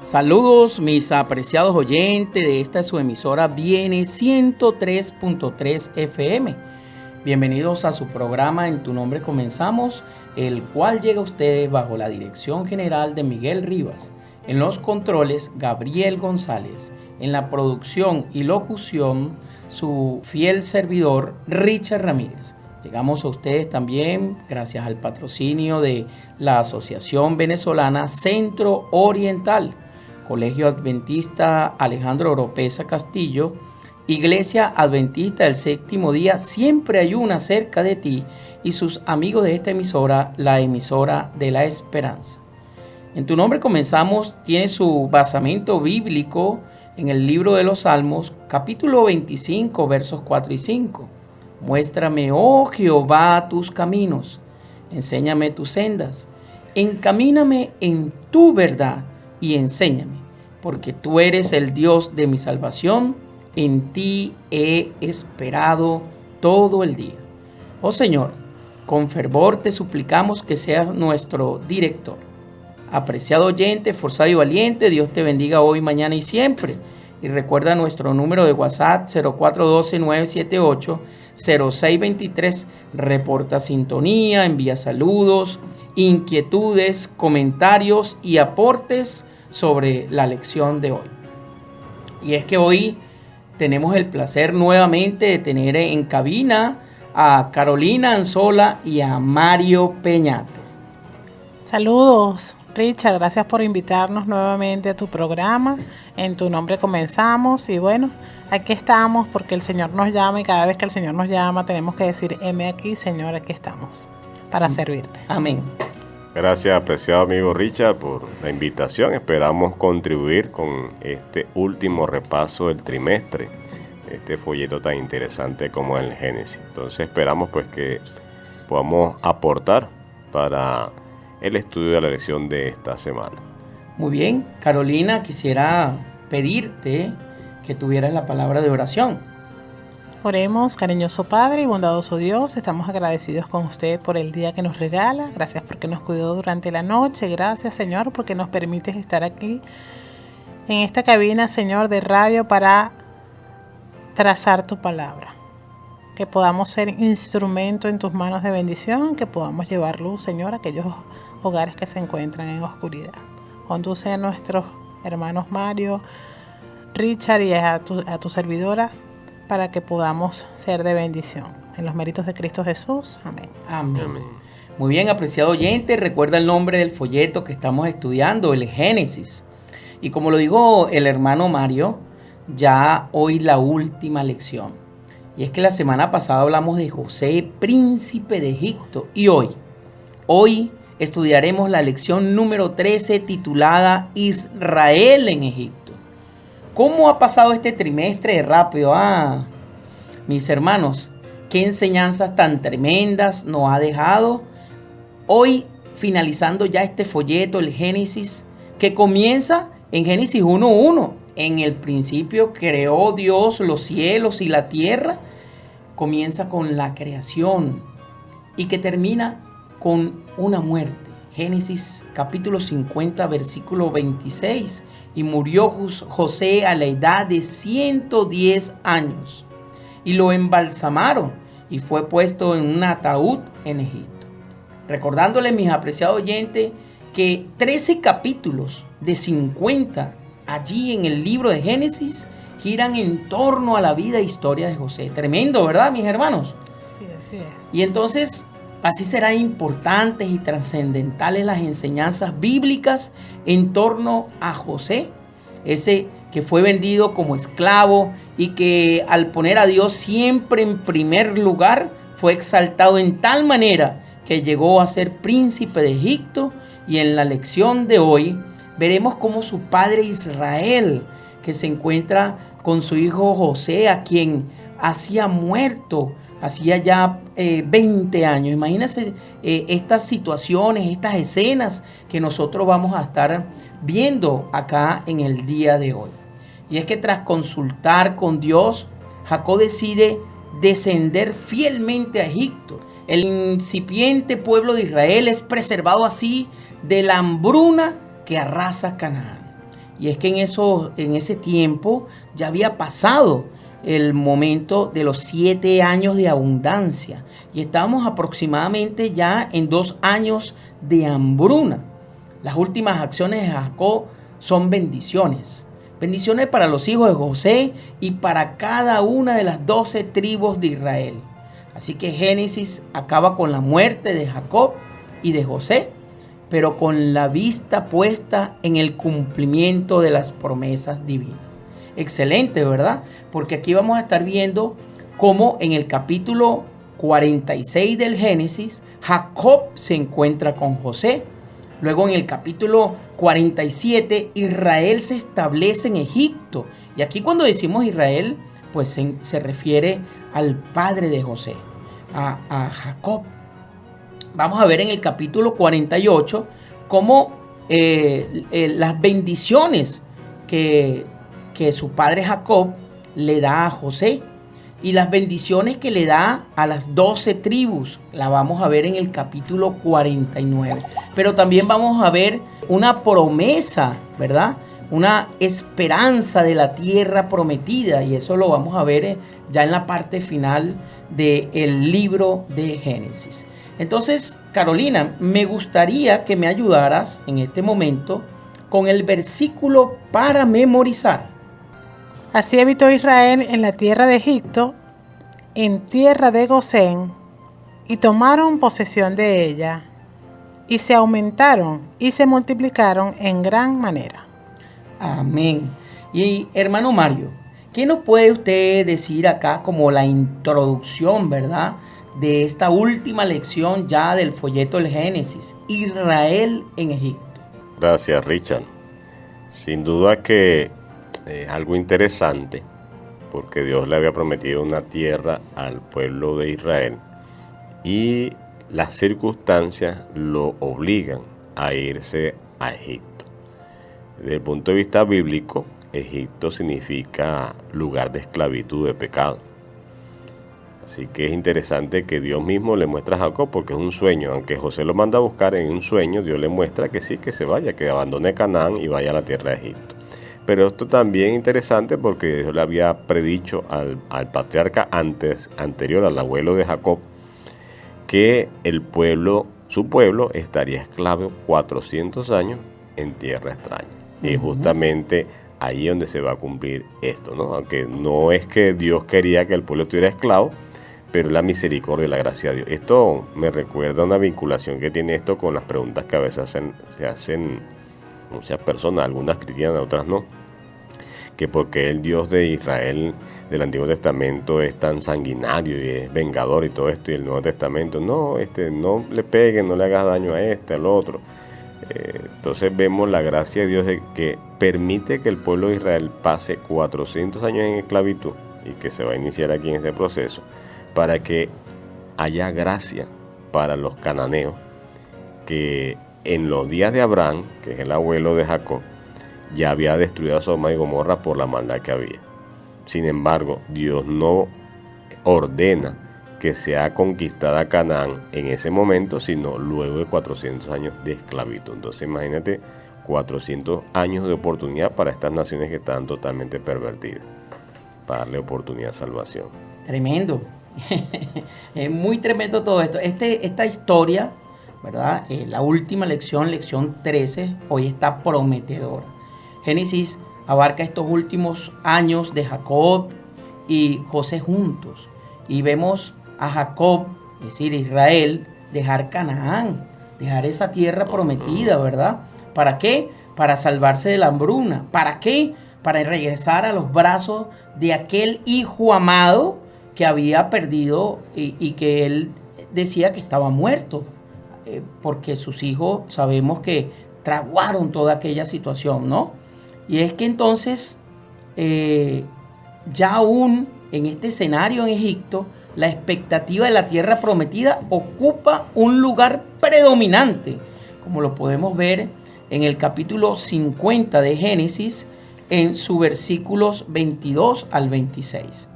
Saludos mis apreciados oyentes de esta su emisora Viene 103.3 FM. Bienvenidos a su programa En tu nombre comenzamos, el cual llega a ustedes bajo la dirección general de Miguel Rivas, en los controles Gabriel González, en la producción y locución su fiel servidor Richard Ramírez. Llegamos a ustedes también gracias al patrocinio de la Asociación Venezolana Centro Oriental, Colegio Adventista Alejandro Oropesa Castillo, Iglesia Adventista del Séptimo Día, Siempre hay una cerca de ti, y sus amigos de esta emisora, la emisora de la esperanza. En tu nombre comenzamos, tiene su basamento bíblico en el libro de los Salmos, capítulo 25, versos 4 y 5. Muéstrame, oh Jehová, tus caminos, enséñame tus sendas, encamíname en tu verdad y enséñame, porque tú eres el Dios de mi salvación, en ti he esperado todo el día. Oh Señor, con fervor te suplicamos que seas nuestro director. Apreciado oyente, esforzado y valiente, Dios te bendiga hoy, mañana y siempre. Y recuerda nuestro número de WhatsApp 0412-978-0623. Reporta sintonía, envía saludos, inquietudes, comentarios y aportes sobre la lección de hoy. Y es que hoy tenemos el placer nuevamente de tener en cabina a Carolina Anzola y a Mario Peñate. Saludos, Richard, gracias por invitarnos nuevamente a tu programa. En tu nombre comenzamos y bueno, aquí estamos porque el Señor nos llama y cada vez que el Señor nos llama tenemos que decir, heme aquí, Señor, aquí estamos para servirte. Amén. Gracias, apreciado amigo Richard, por la invitación. Esperamos contribuir con este último repaso del trimestre, este folleto tan interesante como el Génesis. Entonces esperamos pues que podamos aportar para el estudio de la lección de esta semana. Muy bien, Carolina, quisiera pedirte que tuvieras la palabra de oración. Oremos, cariñoso Padre y bondadoso Dios, estamos agradecidos con usted por el día que nos regala, gracias porque nos cuidó durante la noche, gracias Señor porque nos permites estar aquí en esta cabina, Señor, de radio para trazar tu palabra, que podamos ser instrumento en tus manos de bendición, que podamos llevar luz, Señor, a aquellos hogares que se encuentran en oscuridad. Conduce a nuestros hermanos Mario, Richard y a tu servidora, para que podamos ser de bendición. En los méritos de Cristo Jesús. Amén. Amén. Amén. Muy bien, apreciado oyente, recuerda el nombre del folleto que estamos estudiando, el Génesis. Y como lo dijo el hermano Mario, ya hoy la última lección. Y es que la semana pasada hablamos de José, príncipe de Egipto. Y hoy estudiaremos la lección número 13 titulada Israel en Egipto. ¿Cómo ha pasado este trimestre rápido? Mis hermanos, qué enseñanzas tan tremendas nos ha dejado. Hoy, finalizando ya este folleto, el Génesis, que comienza en Génesis 1:1. En el principio creó Dios los cielos y la tierra. Comienza con la creación y que termina con una muerte. Génesis capítulo 50, versículo 26. Y murió José a la edad de 110 años. Y lo embalsamaron y fue puesto en un ataúd en Egipto. Recordándoles, mis apreciados oyentes, que 13 capítulos de 50 allí en el libro de Génesis giran en torno a la vida e historia de José. Tremendo, ¿verdad, mis hermanos? Sí, así es. Y entonces, así serán importantes y trascendentales las enseñanzas bíblicas en torno a José, ese que fue vendido como esclavo y que al poner a Dios siempre en primer lugar, fue exaltado en tal manera que llegó a ser príncipe de Egipto. Y en la lección de hoy veremos cómo su padre Israel, que se encuentra con su hijo José, a quien hacía muerto hacía ya 20 años. Imagínense estas situaciones, estas escenas que nosotros vamos a estar viendo acá en el día de hoy. Y es que tras consultar con Dios, Jacob decide descender fielmente a Egipto. El incipiente pueblo de Israel es preservado así de la hambruna que arrasa Canaán. Y es que en ese tiempo ya había pasado el momento de los 7 años de abundancia y estábamos aproximadamente ya en 2 años de hambruna. Las últimas acciones de Jacob son bendiciones. Bendiciones para los hijos de José y para cada una de las 12 tribus de Israel. Así que Génesis acaba con la muerte de Jacob y de José, pero con la vista puesta en el cumplimiento de las promesas divinas. Excelente, ¿verdad? Porque aquí vamos a estar viendo cómo en el capítulo 46 del Génesis, Jacob se encuentra con José. Luego en el capítulo 47, Israel se establece en Egipto. Y aquí cuando decimos Israel, pues se refiere al padre de José, a Jacob. Vamos a ver en el capítulo 48 cómo las bendiciones que su padre Jacob le da a José y las bendiciones que le da a las 12 tribus. La vamos a ver en el capítulo 49. Pero también vamos a ver una promesa, ¿verdad? Una esperanza de la tierra prometida, y eso lo vamos a ver ya en la parte final del libro de Génesis. Entonces, Carolina, me gustaría que me ayudaras en este momento con el versículo para memorizar. Así habitó Israel en la tierra de Egipto, en tierra de Gosén, y tomaron posesión de ella, y se aumentaron y se multiplicaron en gran manera. Amén. Y hermano Mario, ¿qué nos puede usted decir acá como la introducción, ¿verdad?, de esta última lección ya del folleto del Génesis, Israel en Egipto? Gracias, Richard. Sin duda que es algo interesante, porque Dios le había prometido una tierra al pueblo de Israel y las circunstancias lo obligan a irse a Egipto. Desde el punto de vista bíblico, Egipto significa lugar de esclavitud, de pecado. Así que es interesante que Dios mismo le muestra a Jacob, porque es un sueño. Aunque José lo manda a buscar en un sueño, Dios le muestra que sí, que se vaya, que abandone Canaán y vaya a la tierra de Egipto. Pero esto también es interesante porque Dios le había predicho al patriarca anterior, al abuelo de Jacob, que su pueblo estaría esclavo 400 años en tierra extraña. Y justamente ahí donde se va a cumplir esto, ¿no? Aunque no es que Dios quería que el pueblo estuviera esclavo, pero la misericordia y la gracia de Dios. Esto me recuerda una vinculación que tiene esto con las preguntas que a veces se hacen muchas personas, algunas critican, otras no, que porque el Dios de Israel del Antiguo Testamento es tan sanguinario y es vengador y todo esto, y el Nuevo Testamento, no le peguen, no le hagas daño a al otro. Entonces vemos la gracia de Dios de que permite que el pueblo de Israel pase 400 años en esclavitud y que se va a iniciar aquí en este proceso para que haya gracia para los cananeos, que en los días de Abraham, que es el abuelo de Jacob, ya había destruido a Sodoma y Gomorra por la maldad que había. Sin embargo, Dios no ordena que sea conquistada Canaán en ese momento, sino luego de 400 años de esclavitud. Entonces imagínate 400 años de oportunidad para estas naciones que están totalmente pervertidas, para darle oportunidad a salvación. Tremendo. Es muy tremendo todo esto. Esta historia, ¿verdad? La última lección 13, hoy está prometedora. Génesis abarca estos últimos años de Jacob y José juntos. Y vemos a Jacob, es decir, Israel, dejar Canaán, dejar esa tierra prometida, ¿verdad? ¿Para qué? Para salvarse de la hambruna. ¿Para qué? Para regresar a los brazos de aquel hijo amado que había perdido y que él decía que estaba muerto, porque sus hijos sabemos que traguaron toda aquella situación, ¿no? Y es que entonces, ya aún en este escenario en Egipto, la expectativa de la tierra prometida ocupa un lugar predominante, como lo podemos ver en el capítulo 50 de Génesis, en sus versículos 22 al 26.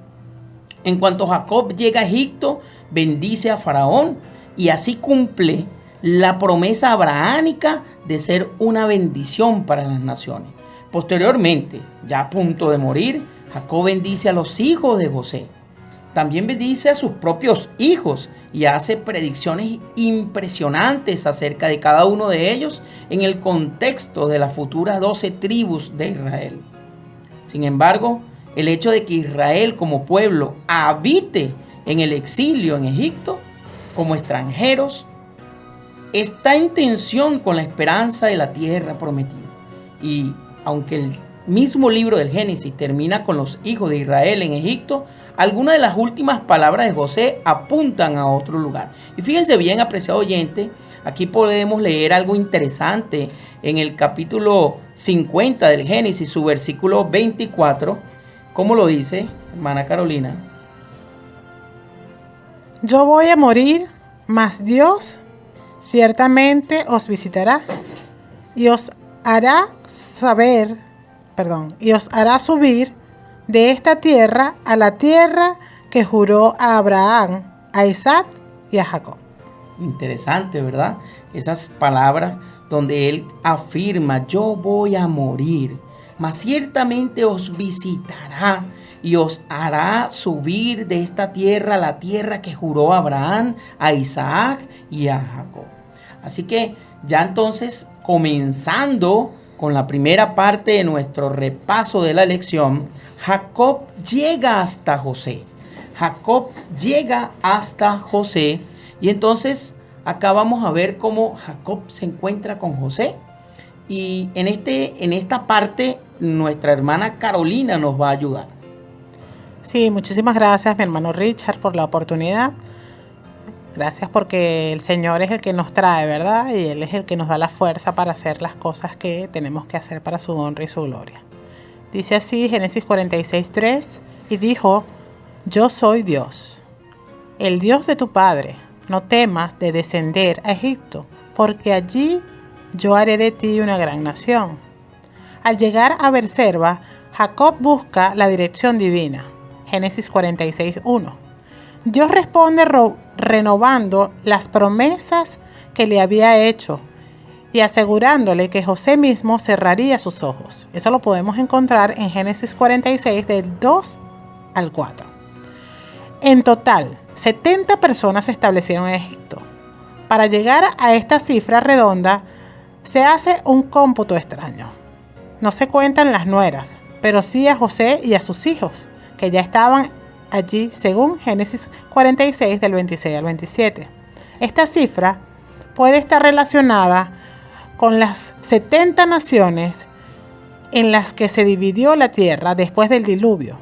En cuanto Jacob llega a Egipto, bendice a Faraón y así cumple la promesa abrahámica de ser una bendición para las naciones. Posteriormente, ya a punto de morir, Jacob bendice a los hijos de José. También bendice a sus propios hijos y hace predicciones impresionantes acerca de cada uno de ellos en el contexto de las futuras 12 tribus de Israel. Sin embargo, el hecho de que Israel como pueblo habite en el exilio en Egipto como extranjeros está en tensión con la esperanza de la tierra prometida. Y aunque el mismo libro del Génesis termina con los hijos de Israel en Egipto, algunas de las últimas palabras de José apuntan a otro lugar. Y fíjense bien, apreciado oyente, aquí podemos leer algo interesante en el capítulo 50 del Génesis, su versículo 24. ¿Cómo lo dice, hermana Carolina? Yo voy a morir, mas Dios ciertamente os visitará y os hará subir de esta tierra a la tierra que juró a Abraham, a Isaac y a Jacob. Interesante, ¿verdad? Esas palabras donde él afirma, yo voy a morir, mas ciertamente os visitará y os hará subir de esta tierra a la tierra que juró a Abraham, a Isaac y a Jacob. Así que ya entonces, comenzando con la primera parte de nuestro repaso de la lección, Jacob llega hasta José. Y entonces acá vamos a ver cómo Jacob se encuentra con José. Y en esta parte nuestra hermana Carolina nos va a ayudar. Sí, muchísimas gracias, mi hermano Richard, por la oportunidad. Gracias porque el Señor es el que nos trae, ¿verdad? Y Él es el que nos da la fuerza para hacer las cosas que tenemos que hacer para su honra y su gloria. Dice así Génesis 46:3, y dijo, yo soy Dios, el Dios de tu padre. No temas de descender a Egipto, porque allí yo haré de ti una gran nación. Al llegar a Berseba, Jacob busca la dirección divina. Génesis 46:1. Dios responde renovando las promesas que le había hecho y asegurándole que José mismo cerraría sus ojos. Eso lo podemos encontrar en Génesis 46 del 2 al 4. En total, 70 personas se establecieron en Egipto. Para llegar a esta cifra redonda, se hace un cómputo extraño. No se cuentan las nueras, pero sí a José y a sus hijos, que ya estaban allí según Génesis 46 del 26 al 27. Esta cifra puede estar relacionada con las 70 naciones en las que se dividió la tierra después del diluvio.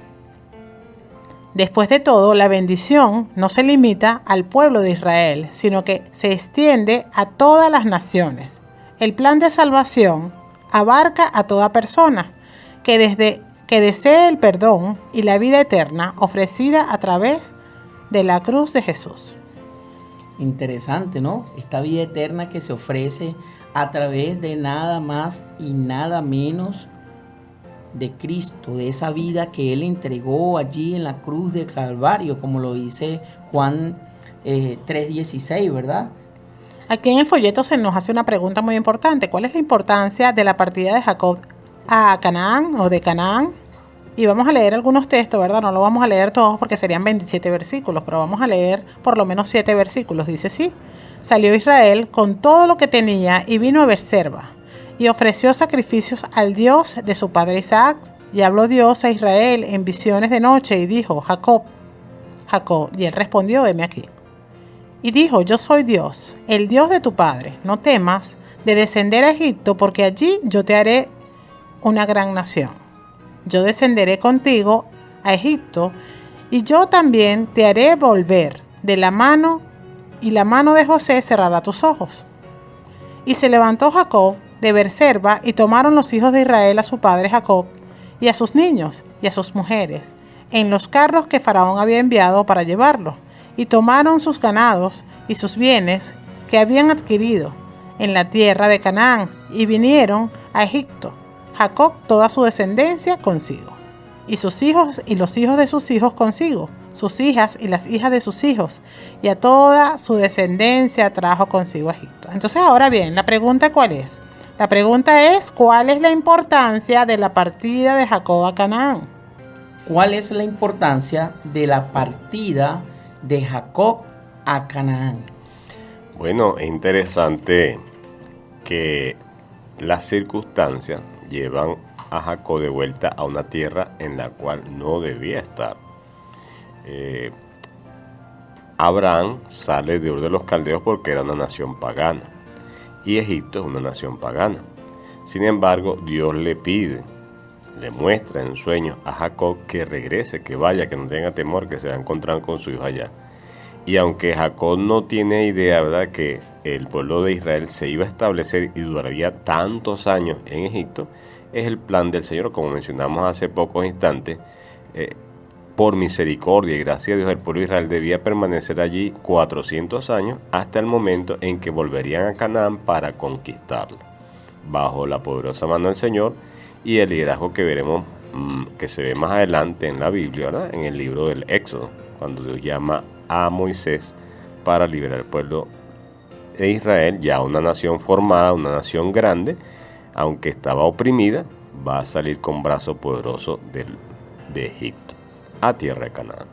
Después de todo, la bendición no se limita al pueblo de Israel, sino que se extiende a todas las naciones. El plan de salvación abarca a toda persona que desee el perdón y la vida eterna ofrecida a través de la cruz de Jesús. Interesante, ¿no? Esta vida eterna que se ofrece a través de nada más y nada menos de Cristo, de esa vida que Él entregó allí en la cruz de Calvario, como lo dice Juan 3:16, ¿verdad? Aquí en el folleto se nos hace una pregunta muy importante. ¿Cuál es la importancia de la partida de Jacob a Canaán o de Canaán? Y vamos a leer algunos textos, ¿verdad? No lo vamos a leer todos porque serían 27 versículos, pero vamos a leer por lo menos 7 versículos. Dice así: salió Israel con todo lo que tenía y vino a Berseba y ofreció sacrificios al Dios de su padre Isaac. Y habló Dios a Israel en visiones de noche y dijo, Jacob, Jacob. Y él respondió, heme aquí. Y dijo, yo soy Dios, el Dios de tu padre. No temas de descender a Egipto, porque allí yo te haré una gran nación. Yo descenderé contigo a Egipto, y yo también te haré volver de la mano, y la mano de José cerrará tus ojos. Y se levantó Jacob de Berseba, y tomaron los hijos de Israel a su padre Jacob, y a sus niños, y a sus mujeres, en los carros que Faraón había enviado para llevarlo, y tomaron sus ganados y sus bienes que habían adquirido en la tierra de Canaán, y vinieron a Egipto, Jacob toda su descendencia consigo, y sus hijos y los hijos de sus hijos consigo, sus hijas y las hijas de sus hijos, y a toda su descendencia trajo consigo a Egipto. Entonces, ahora bien, la pregunta ¿cuál es? La pregunta es, ¿cuál es la importancia de la partida de Jacob a Canaán? ¿Cuál es la importancia de la partida de Jacob a Canaán? Bueno, es interesante que las circunstancias llevan a Jacob de vuelta a una tierra en la cual no debía estar. Abraham sale de Ur de los Caldeos porque era una nación pagana y Egipto es una nación pagana. Sin embargo, Dios le pide, le muestra en sueños a Jacob que regrese, que vaya, que no tenga temor, que se va a encontrar con su hijo allá. Y aunque Jacob no tiene idea, ¿verdad?, que el pueblo de Israel se iba a establecer y duraría tantos años en Egipto, es el plan del Señor, como mencionamos hace pocos instantes. Por misericordia y gracia de Dios, el pueblo de Israel debía permanecer allí 400 años hasta el momento en que volverían a Canaán para conquistarlo, bajo la poderosa mano del Señor y el liderazgo que veremos, que se ve más adelante en la Biblia, ¿verdad?, en el libro del Éxodo, cuando Dios llama a Moisés para liberar al pueblo de Israel, ya una nación formada, una nación grande, aunque estaba oprimida, va a salir con brazo poderoso de Egipto a tierra de Canaán.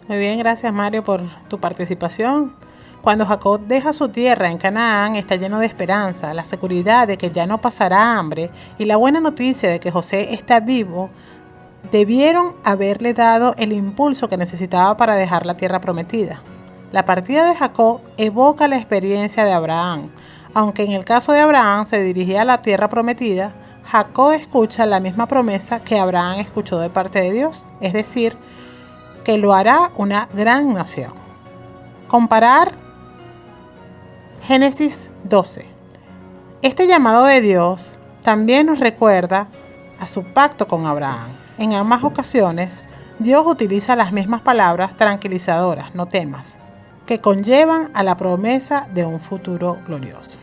Muy bien, gracias Mario por tu participación. Cuando Jacob deja su tierra en Canaán, está lleno de esperanza, la seguridad de que ya no pasará hambre y la buena noticia de que José está vivo, debieron haberle dado el impulso que necesitaba para dejar la tierra prometida. La partida de Jacob evoca la experiencia de Abraham. Aunque en el caso de Abraham se dirigía a la tierra prometida, Jacob escucha la misma promesa que Abraham escuchó de parte de Dios, es decir, que lo hará una gran nación. Comparar Génesis 12. Este llamado de Dios también nos recuerda a su pacto con Abraham. En ambas ocasiones, Dios utiliza las mismas palabras tranquilizadoras, no temas, que conllevan a la promesa de un futuro glorioso.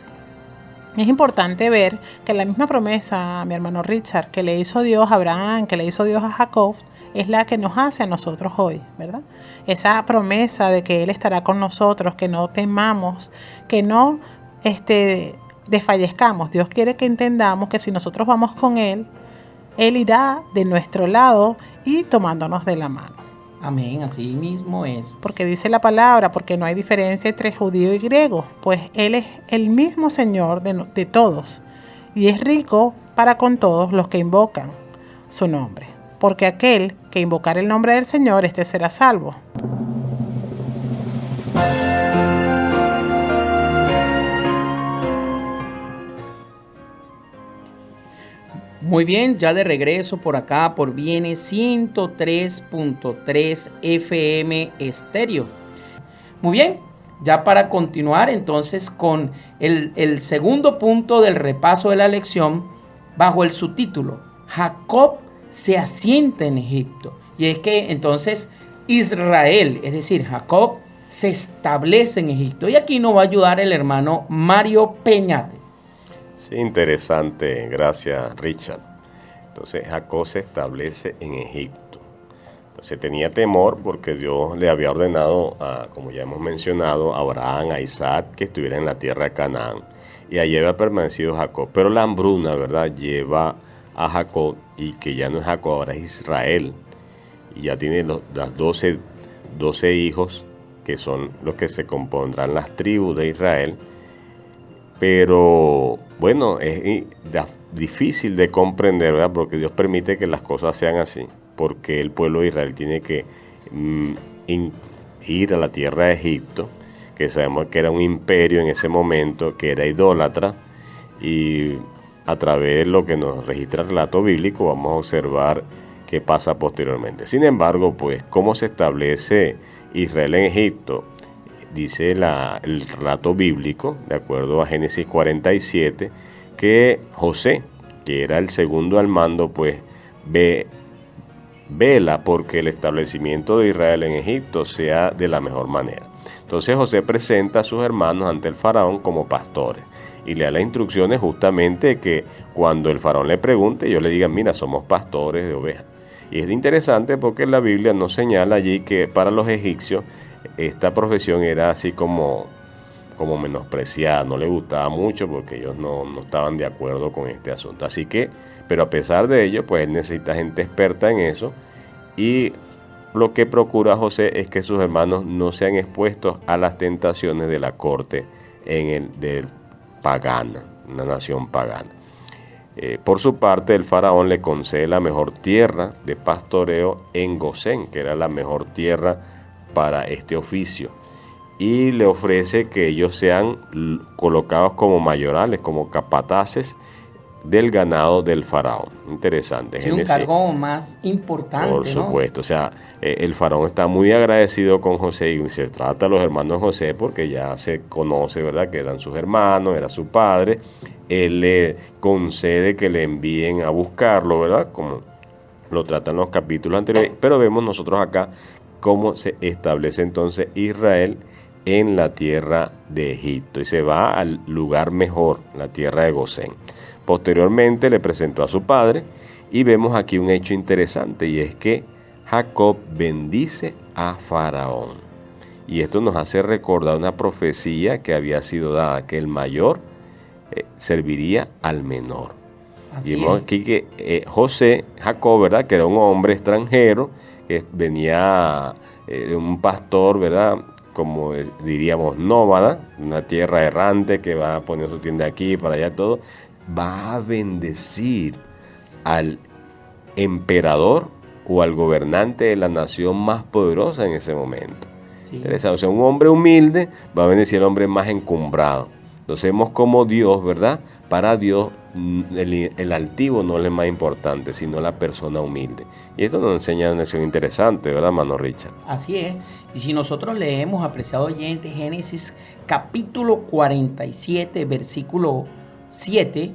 Es importante ver que la misma promesa, mi hermano Richard, que le hizo Dios a Abraham, que le hizo Dios a Jacob, es la que nos hace a nosotros hoy, ¿verdad? Esa promesa de que Él estará con nosotros, que no temamos, que no desfallezcamos. Dios quiere que entendamos que si nosotros vamos con Él, Él irá de nuestro lado y tomándonos de la mano. Amén, así mismo es. Porque dice la palabra, porque no hay diferencia entre judío y griego, pues Él es el mismo Señor de todos y es rico para con todos los que invocan su nombre. Porque aquel que invocar el nombre del Señor, este será salvo. Muy bien, ya de regreso por acá por Viene 103.3 FM Estéreo. Muy bien, ya para continuar entonces con el segundo punto del repaso de la lección bajo el subtítulo Jacob se asienta en Egipto. Y es que entonces Israel, es decir, Jacob, se establece en Egipto. Y aquí nos va a ayudar el hermano Mario Peñate. Sí, interesante, gracias Richard. Entonces Jacob se establece en Egipto. Entonces tenía temor porque Dios le había ordenado, como ya hemos mencionado, a Abraham, a Isaac, que estuviera en la tierra de Canaán. Y allí había permanecido Jacob. Pero la hambruna, ¿verdad?, lleva a Jacob, y que ya no es Jacob, ahora es Israel. Y ya tiene las 12 hijos, que son los que se compondrán las tribus de Israel. Pero bueno, es difícil de comprender, ¿verdad?, porque Dios permite que las cosas sean así, porque el pueblo de Israel tiene que ir a la tierra de Egipto, que sabemos que era un imperio en ese momento, que era idólatra, y a través de lo que nos registra el relato bíblico vamos a observar qué pasa posteriormente. Sin embargo, pues, ¿cómo se establece Israel en Egipto? Dice el relato bíblico, de acuerdo a Génesis 47, que José, que era el segundo al mando, pues vela porque el establecimiento de Israel en Egipto sea de la mejor manera. Entonces José presenta a sus hermanos ante el faraón como pastores y le da las instrucciones justamente que cuando el faraón le pregunte, ellos le digan, mira, somos pastores de ovejas. Y es interesante porque la Biblia nos señala allí que para los egipcios esta profesión era así como como menospreciada, no le gustaba mucho porque ellos no estaban de acuerdo con este asunto. Así que, pero a pesar de ello, pues él necesita gente experta en eso, y lo que procura José es que sus hermanos no sean expuestos a las tentaciones de la corte del pagana, una nación pagana. Por su parte, el faraón le concede la mejor tierra de pastoreo en Gosén, que era la mejor tierra para este oficio, y le ofrece que ellos sean colocados como mayorales, como capataces del ganado del faraón. Interesante. Sí, un cargo más importante, por supuesto, ¿no? O sea, el faraón está muy agradecido con José, y se trata a los hermanos de José porque ya se conoce, ¿verdad?, que eran sus hermanos, era su padre. Él le concede que le envíen a buscarlo, ¿verdad?, como lo tratan los capítulos anteriores, pero vemos nosotros acá cómo se establece entonces Israel en la tierra de Egipto, y se va al lugar mejor, la tierra de Gosén. Posteriormente le presentó a su padre, y vemos aquí un hecho interesante, y es que Jacob bendice a Faraón. Y esto nos hace recordar una profecía que había sido dada, que el mayor serviría al menor. Así y vemos aquí que Jacob, ¿verdad?, que era un hombre extranjero, que venía un pastor, ¿verdad?, como diríamos nómada, una tierra errante que va a poner su tienda aquí, para allá, todo, va a bendecir al emperador o al gobernante de la nación más poderosa en ese momento. Sí. O sea, un hombre humilde va a bendecir al hombre más encumbrado. Entonces vemos como Dios, ¿verdad? Para Dios el altivo no es más importante, sino la persona humilde. Y esto nos enseña una lección interesante, ¿verdad, hermano Richard? Así es. Y si nosotros leemos, apreciado oyente, Génesis capítulo 47, versículo 7,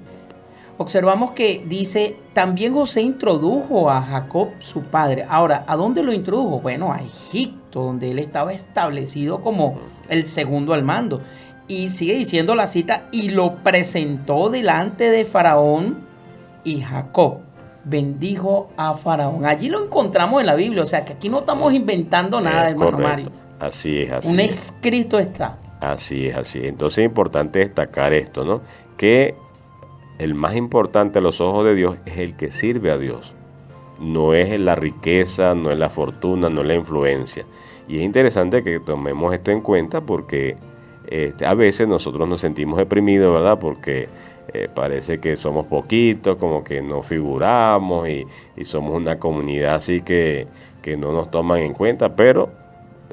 observamos que dice, también José introdujo a Jacob, su padre. Ahora, ¿a dónde lo introdujo? Bueno, a Egipto, donde él estaba establecido como el segundo al mando. Y sigue diciendo la cita, y lo presentó delante de Faraón, y Jacob bendijo a Faraón. Allí lo encontramos en la Biblia, o sea que aquí no estamos inventando nada, hermano Mario. Así es, así un es. Escrito está. Así es, así es. Entonces es importante destacar esto, ¿no? Que el más importante a los ojos de Dios es el que sirve a Dios. No es la riqueza, no es la fortuna, no es la influencia. Y es interesante que tomemos esto en cuenta porque a veces nosotros nos sentimos deprimidos, ¿verdad? Porque parece que somos poquitos, como que no figuramos y somos una comunidad así que no nos toman en cuenta, pero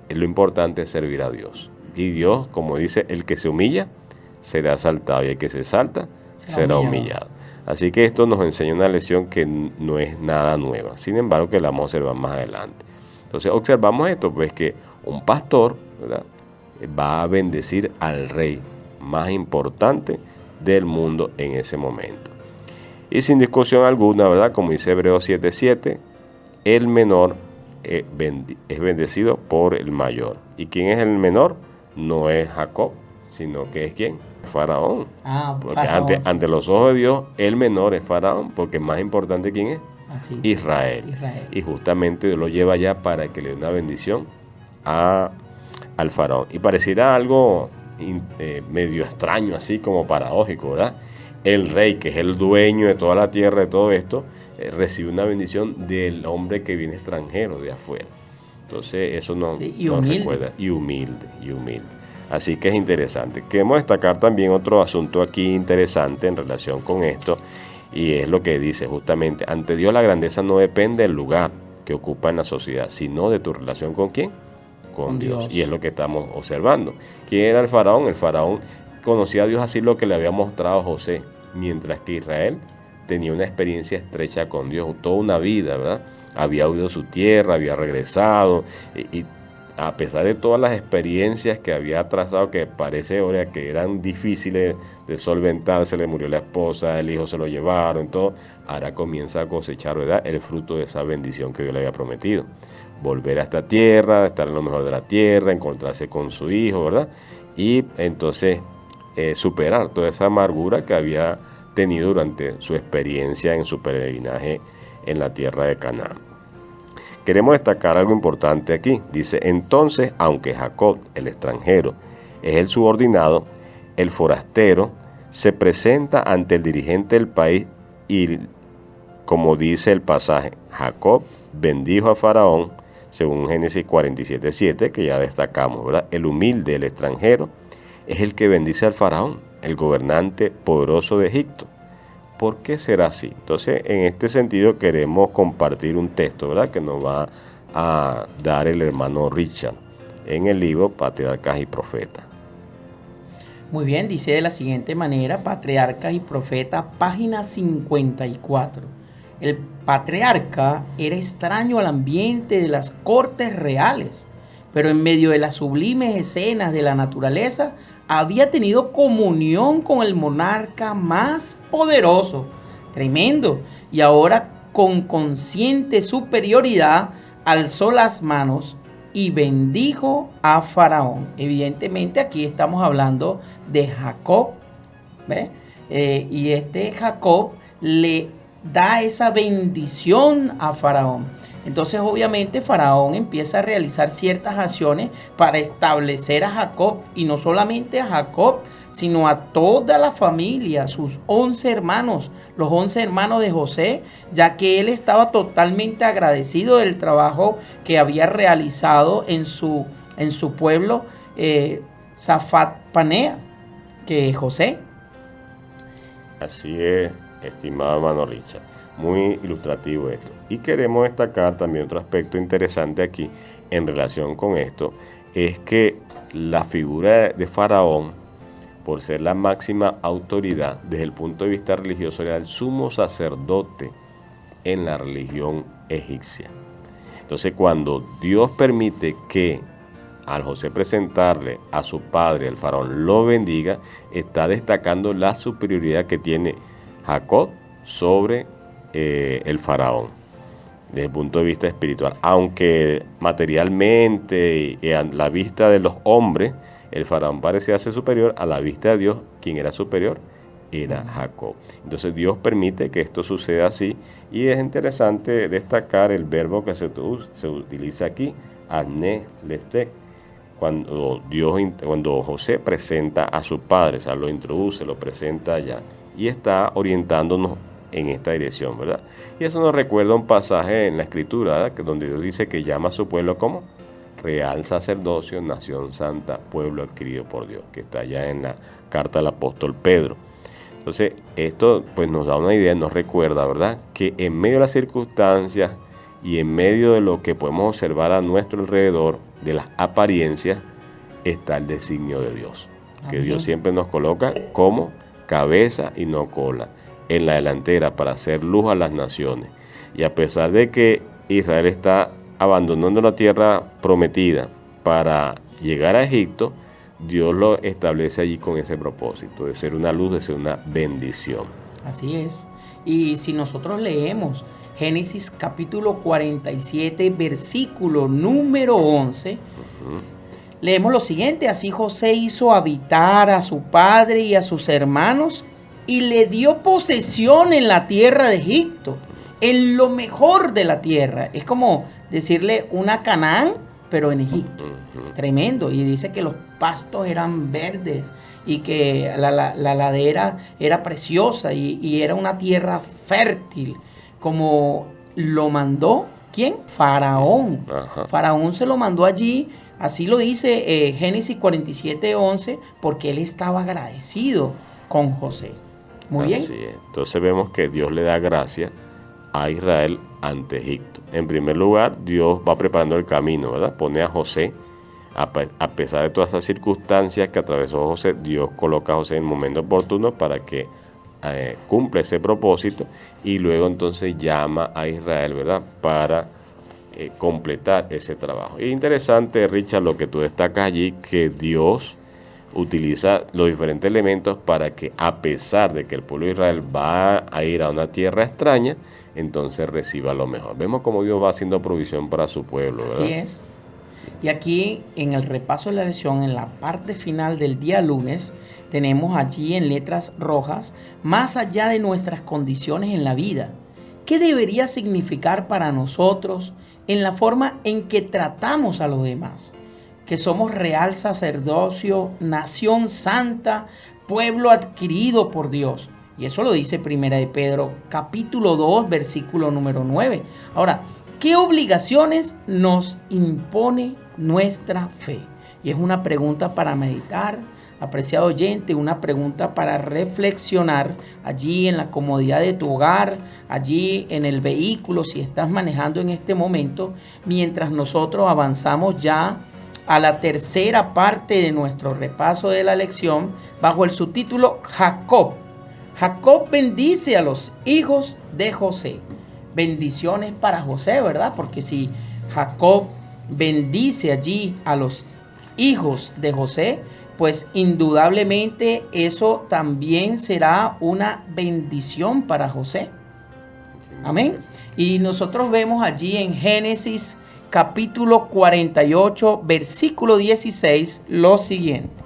lo importante es servir a Dios. Y Dios, como dice, el que se humilla será exaltado, y el que se exalta será humillado. Así que esto nos enseña una lección que no es nada nueva, sin embargo que la vamos a observar más adelante. Entonces observamos esto, pues que un pastor, ¿verdad?, va a bendecir al rey más importante del mundo en ese momento. Y sin discusión alguna, ¿verdad?, como dice Hebreos 7:7, el menor es bendecido por el mayor. ¿Y quién es el menor? No es Jacob, sino que es ¿quién? Faraón. Porque Faraón, ante los ojos de Dios, el menor es Faraón, porque más importante ¿quién es? Así, Israel. Y justamente Dios lo lleva allá para que le dé una bendición al Faraón. Y pareciera algo medio extraño, así como paradójico, ¿verdad? El rey, que es el dueño de toda la tierra, de todo esto, recibe una bendición del hombre que viene extranjero de afuera. Entonces eso nos recuerda. Y humilde. Así que es interesante. Queremos destacar también otro asunto aquí interesante en relación con esto, y es lo que dice justamente, ante Dios la grandeza no depende del lugar que ocupa en la sociedad, sino de tu relación con ¿quién? Con Dios. Y es lo que estamos observando. ¿Quién era el faraón? El faraón conocía a Dios, así lo que le había mostrado José, mientras que Israel tenía una experiencia estrecha con Dios, toda una vida, ¿verdad? Había huido de su tierra, había regresado, y a pesar de todas las experiencias que había trazado, que parece ahora que eran difíciles de solventar, se le murió la esposa, el hijo se lo llevaron, todo, ahora comienza a cosechar, ¿verdad?, el fruto de esa bendición que Dios le había prometido. Volver a esta tierra, estar en lo mejor de la tierra, encontrarse con su hijo, ¿verdad? Y entonces superar toda esa amargura que había tenido durante su experiencia en su peregrinaje en la tierra de Canaán. Queremos destacar algo importante aquí. Dice, entonces, aunque Jacob, el extranjero, es el subordinado, el forastero, se presenta ante el dirigente del país y, como dice el pasaje, Jacob bendijo a Faraón, según Génesis 47:7, que ya destacamos, ¿verdad? El humilde, el extranjero, es el que bendice al Faraón, el gobernante poderoso de Egipto. ¿Por qué será así? Entonces, en este sentido queremos compartir un texto, ¿verdad?, que nos va a dar el hermano Richard en el libro Patriarcas y Profetas. Muy bien, dice de la siguiente manera, Patriarcas y Profetas, página 54. El patriarca era extraño al ambiente de las cortes reales, pero en medio de las sublimes escenas de la naturaleza, había tenido comunión con el monarca más poderoso. Tremendo. Y ahora, con consciente superioridad, alzó las manos y bendijo a Faraón. Evidentemente aquí estamos hablando de Jacob, ¿ve? Y este Jacob le da esa bendición a Faraón. Entonces obviamente Faraón empieza a realizar ciertas acciones para establecer a Jacob, y no solamente a Jacob, sino a toda la familia, sus 11 hermanos, los 11 hermanos de José, ya que él estaba totalmente agradecido del trabajo que había realizado en su pueblo, Zafat Panea, que es José. Así es, estimado hermano Richard. Muy ilustrativo esto. Y queremos destacar también otro aspecto interesante aquí en relación con esto, es que la figura de Faraón, por ser la máxima autoridad desde el punto de vista religioso, era el sumo sacerdote en la religión egipcia. Entonces, cuando Dios permite que al José presentarle a su padre, el Faraón, lo bendiga, está destacando la superioridad que tiene Jacob sobre el Faraón desde el punto de vista espiritual, aunque materialmente y a la vista de los hombres el Faraón parecía ser superior, a la vista de Dios quien era superior era Jacob. Entonces Dios permite que esto suceda así, y es interesante destacar el verbo que se utiliza aquí, ané-leftek, cuando José presenta a su padre, o sea, lo introduce, lo presenta allá, y está orientándonos en esta dirección, ¿verdad? Y eso nos recuerda un pasaje en la Escritura, ¿verdad?, que donde Dios dice que llama a su pueblo como real sacerdocio, nación santa, pueblo adquirido por Dios, que está allá en la carta del apóstol Pedro. Entonces, esto pues nos da una idea, nos recuerda, ¿verdad?, que en medio de las circunstancias y en medio de lo que podemos observar a nuestro alrededor, de las apariencias, está el designio de Dios. Amén. Que Dios siempre nos coloca como cabeza y no cola, en la delantera, para hacer luz a las naciones. Y a pesar de que Israel está abandonando la tierra prometida para llegar a Egipto, Dios lo establece allí con ese propósito, de ser una luz, de ser una bendición. Así es. Y si nosotros leemos Génesis capítulo 47, versículo número 11, leemos lo siguiente: así José hizo habitar a su padre y a sus hermanos, y le dio posesión en la tierra de Egipto, en lo mejor de la tierra. Es como decirle una Canaán, pero en Egipto. Tremendo. Y dice que los pastos eran verdes y que la ladera era preciosa y era una tierra fértil, como lo mandó, ¿quién? Faraón. Ajá. Faraón se lo mandó allí. Así lo dice Génesis 47:11, porque él estaba agradecido con José. Muy bien. Así es. Entonces vemos que Dios le da gracia a Israel ante Egipto. En primer lugar, Dios va preparando el camino, ¿verdad? Pone a José, a pesar de todas esas circunstancias que atravesó José, Dios coloca a José en el momento oportuno para que cumpla ese propósito, y luego entonces llama a Israel, ¿verdad?, para completar ese trabajo. Y interesante, Richard, lo que tú destacas allí, que Dios utiliza los diferentes elementos para que, a pesar de que el pueblo de Israel va a ir a una tierra extraña, entonces reciba lo mejor. Vemos cómo Dios va haciendo provisión para su pueblo, ¿verdad? Así es. Y aquí, en el repaso de la lección, en la parte final del día lunes, tenemos allí en letras rojas: más allá de nuestras condiciones en la vida, ¿qué debería significar para nosotros en la forma en que tratamos a los demás? que somos real sacerdocio, nación santa, pueblo adquirido por Dios. Y eso lo dice Primera de Pedro, capítulo 2, versículo número 9. Ahora, ¿qué obligaciones nos impone nuestra fe? Y es una pregunta para meditar, apreciado oyente, una pregunta para reflexionar allí en la comodidad de tu hogar, allí en el vehículo, si estás manejando en este momento, mientras nosotros avanzamos ya a la tercera parte de nuestro repaso de la lección bajo el subtítulo Jacob. Jacob bendice a los hijos de José. Bendiciones para José, ¿verdad? Porque si Jacob bendice allí a los hijos de José, pues indudablemente eso también será una bendición para José. Amén. Y nosotros vemos allí en Génesis capítulo 48, versículo 16, lo siguiente.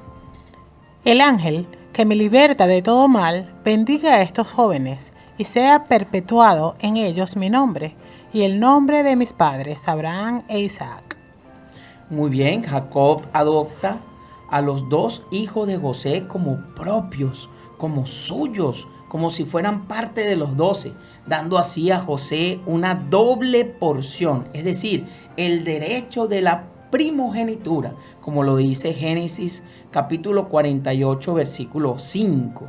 El ángel que me liberta de todo mal, bendiga a estos jóvenes, y sea perpetuado en ellos mi nombre, y el nombre de mis padres, Abraham e Isaac. Muy bien, Jacob adopta a los dos hijos de José como propios, como suyos, como si fueran parte de los 12, dando así a José una doble porción, es decir, el derecho de la primogenitura, como lo dice Génesis capítulo 48, versículo 5.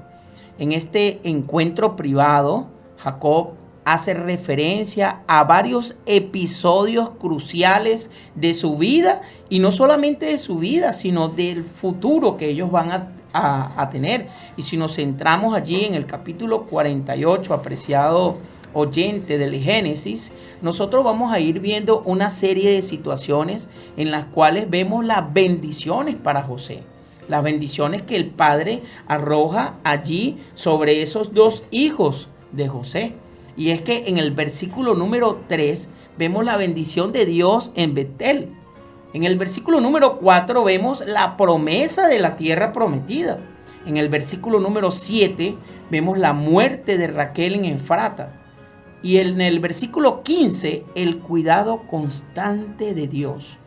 En este encuentro privado, Jacob hace referencia a varios episodios cruciales de su vida, y no solamente de su vida, sino del futuro que ellos van a tener. Y si nos centramos allí en el capítulo 48, apreciado oyente del Génesis, nosotros vamos a ir viendo una serie de situaciones en las cuales vemos las bendiciones para José. Las bendiciones que el padre arroja allí sobre esos dos hijos de José. Y es que en el versículo número 3 vemos la bendición de Dios en Betel. En el versículo número 4 vemos la promesa de la tierra prometida. En el versículo número 7 vemos la muerte de Raquel en Efrata. Y en el versículo 15, el cuidado constante de Dios.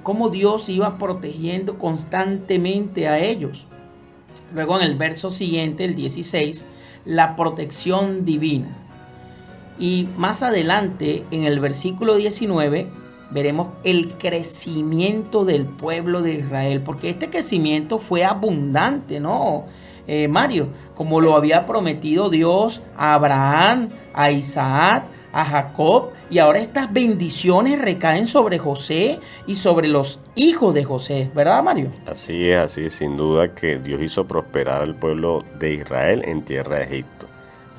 Cómo Dios iba protegiendo constantemente a ellos. Luego en el verso siguiente, el 16, la protección divina. Y más adelante, en el versículo 19, veremos el crecimiento del pueblo de Israel. Porque este crecimiento fue abundante, ¿no, Mario? Como lo había prometido Dios a Abraham, a Isaac, a Jacob. Y ahora estas bendiciones recaen sobre José y sobre los hijos de José, ¿verdad, Mario? Así es, sin duda que Dios hizo prosperar al pueblo de Israel en tierra de Egipto.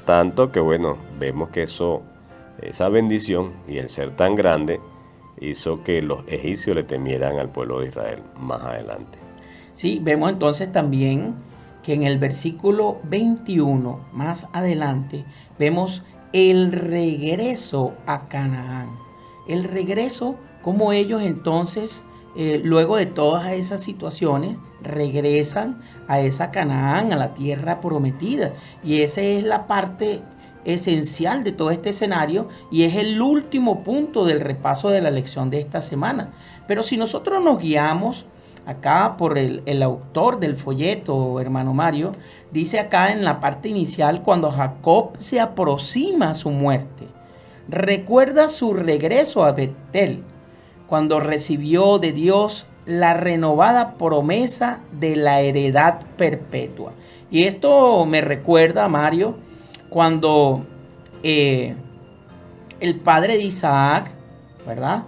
Tanto que, bueno, vemos que esa bendición y el ser tan grande hizo que los egipcios le temieran al pueblo de Israel más adelante. Sí, vemos entonces también que en el versículo 21, más adelante, vemos el regreso a Canaán. El regreso, como ellos entonces, luego de todas esas situaciones, regresan a esa Canaán, a la tierra prometida. Y esa es la parte esencial de todo este escenario, y es el último punto del repaso de la lección de esta semana. Pero si nosotros nos guiamos acá por el autor del folleto, hermano Mario, dice acá en la parte inicial, cuando Jacob se aproxima a su muerte, recuerda su regreso a Betel, cuando recibió de Dios la renovada promesa de la heredad perpetua. Y esto me recuerda, Mario, cuando el padre de Isaac, ¿verdad?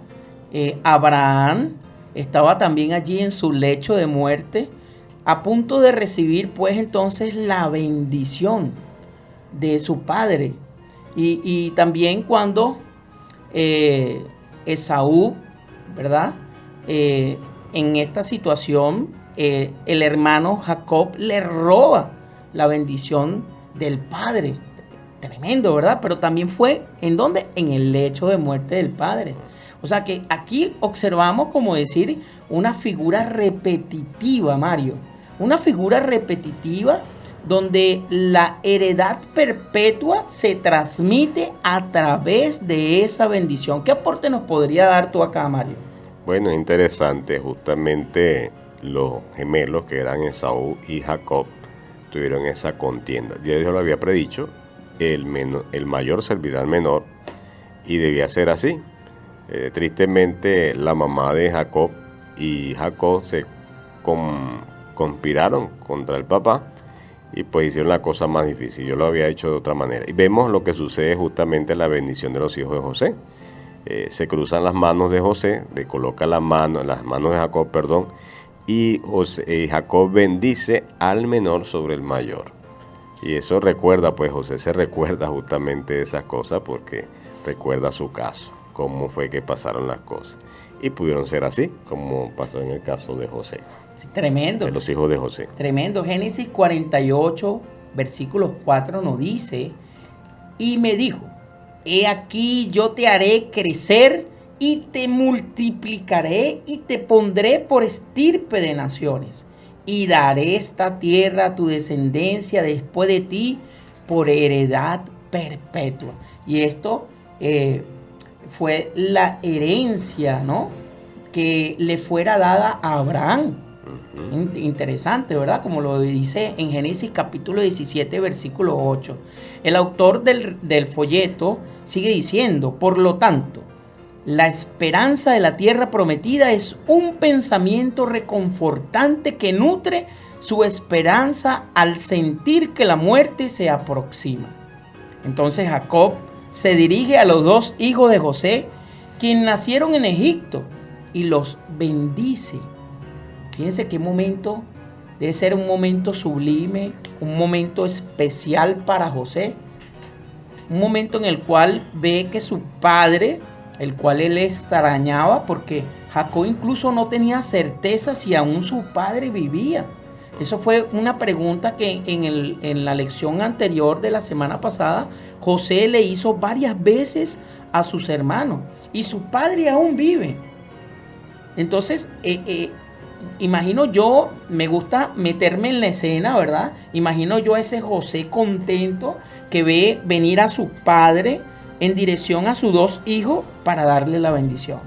Abraham estaba también allí en su lecho de muerte, a punto de recibir pues entonces la bendición de su padre. Y también cuando Esaú, ¿verdad? En esta situación, el hermano Jacob le roba la bendición del padre. Tremendo, ¿verdad? Pero también fue, ¿en dónde? En el lecho de muerte del padre. O sea que aquí observamos, como decir, una figura repetitiva, Mario. Una figura repetitiva donde la heredad perpetua se transmite a través de esa bendición. ¿Qué aporte nos podría dar tú acá, Mario? Bueno, es interesante, justamente los gemelos que eran Esaú y Jacob tuvieron esa contienda. Dios lo había predicho, el mayor servirá al menor, y debía ser así. Tristemente, la mamá de Jacob y Jacob se conspiraron contra el papá y pues hicieron la cosa más difícil. Yo lo había hecho de otra manera. Y vemos lo que sucede justamente en la bendición de los hijos de José. Se cruzan las manos de José, le coloca las manos de Jacob, perdón, y Jacob bendice al menor sobre el mayor. Y eso recuerda, pues José se recuerda justamente de esas cosas porque recuerda su caso, cómo fue que pasaron las cosas. Y pudieron ser así, como pasó en el caso de José. Sí, tremendo. De los hijos de José. Tremendo. Génesis 48, versículo 4 nos dice, y me dijo, he aquí yo te haré crecer y te multiplicaré y te pondré por estirpe de naciones. Y daré esta tierra a tu descendencia después de ti por heredad perpetua. Y esto fue la herencia, ¿no?, que le fuera dada a Abraham. Interesante, ¿verdad? Como lo dice en Génesis capítulo 17, versículo 8. El autor del folleto sigue diciendo, por lo tanto, la esperanza de la tierra prometida es un pensamiento reconfortante que nutre su esperanza al sentir que la muerte se aproxima. Entonces Jacob se dirige a los dos hijos de José, quienes nacieron en Egipto, y los bendice. Fíjense qué momento, debe ser un momento sublime, un momento especial para José, un momento en el cual ve que su padre, el cual él extrañaba, porque Jacob incluso no tenía certeza si aún su padre vivía. Eso fue una pregunta que en la lección anterior de la semana pasada, José le hizo varias veces a sus hermanos, y su padre aún vive. Entonces, imagino yo, me gusta meterme en la escena, ¿verdad? Imagino yo a ese José contento que ve venir a su padre en dirección a sus dos hijos para darle la bendición.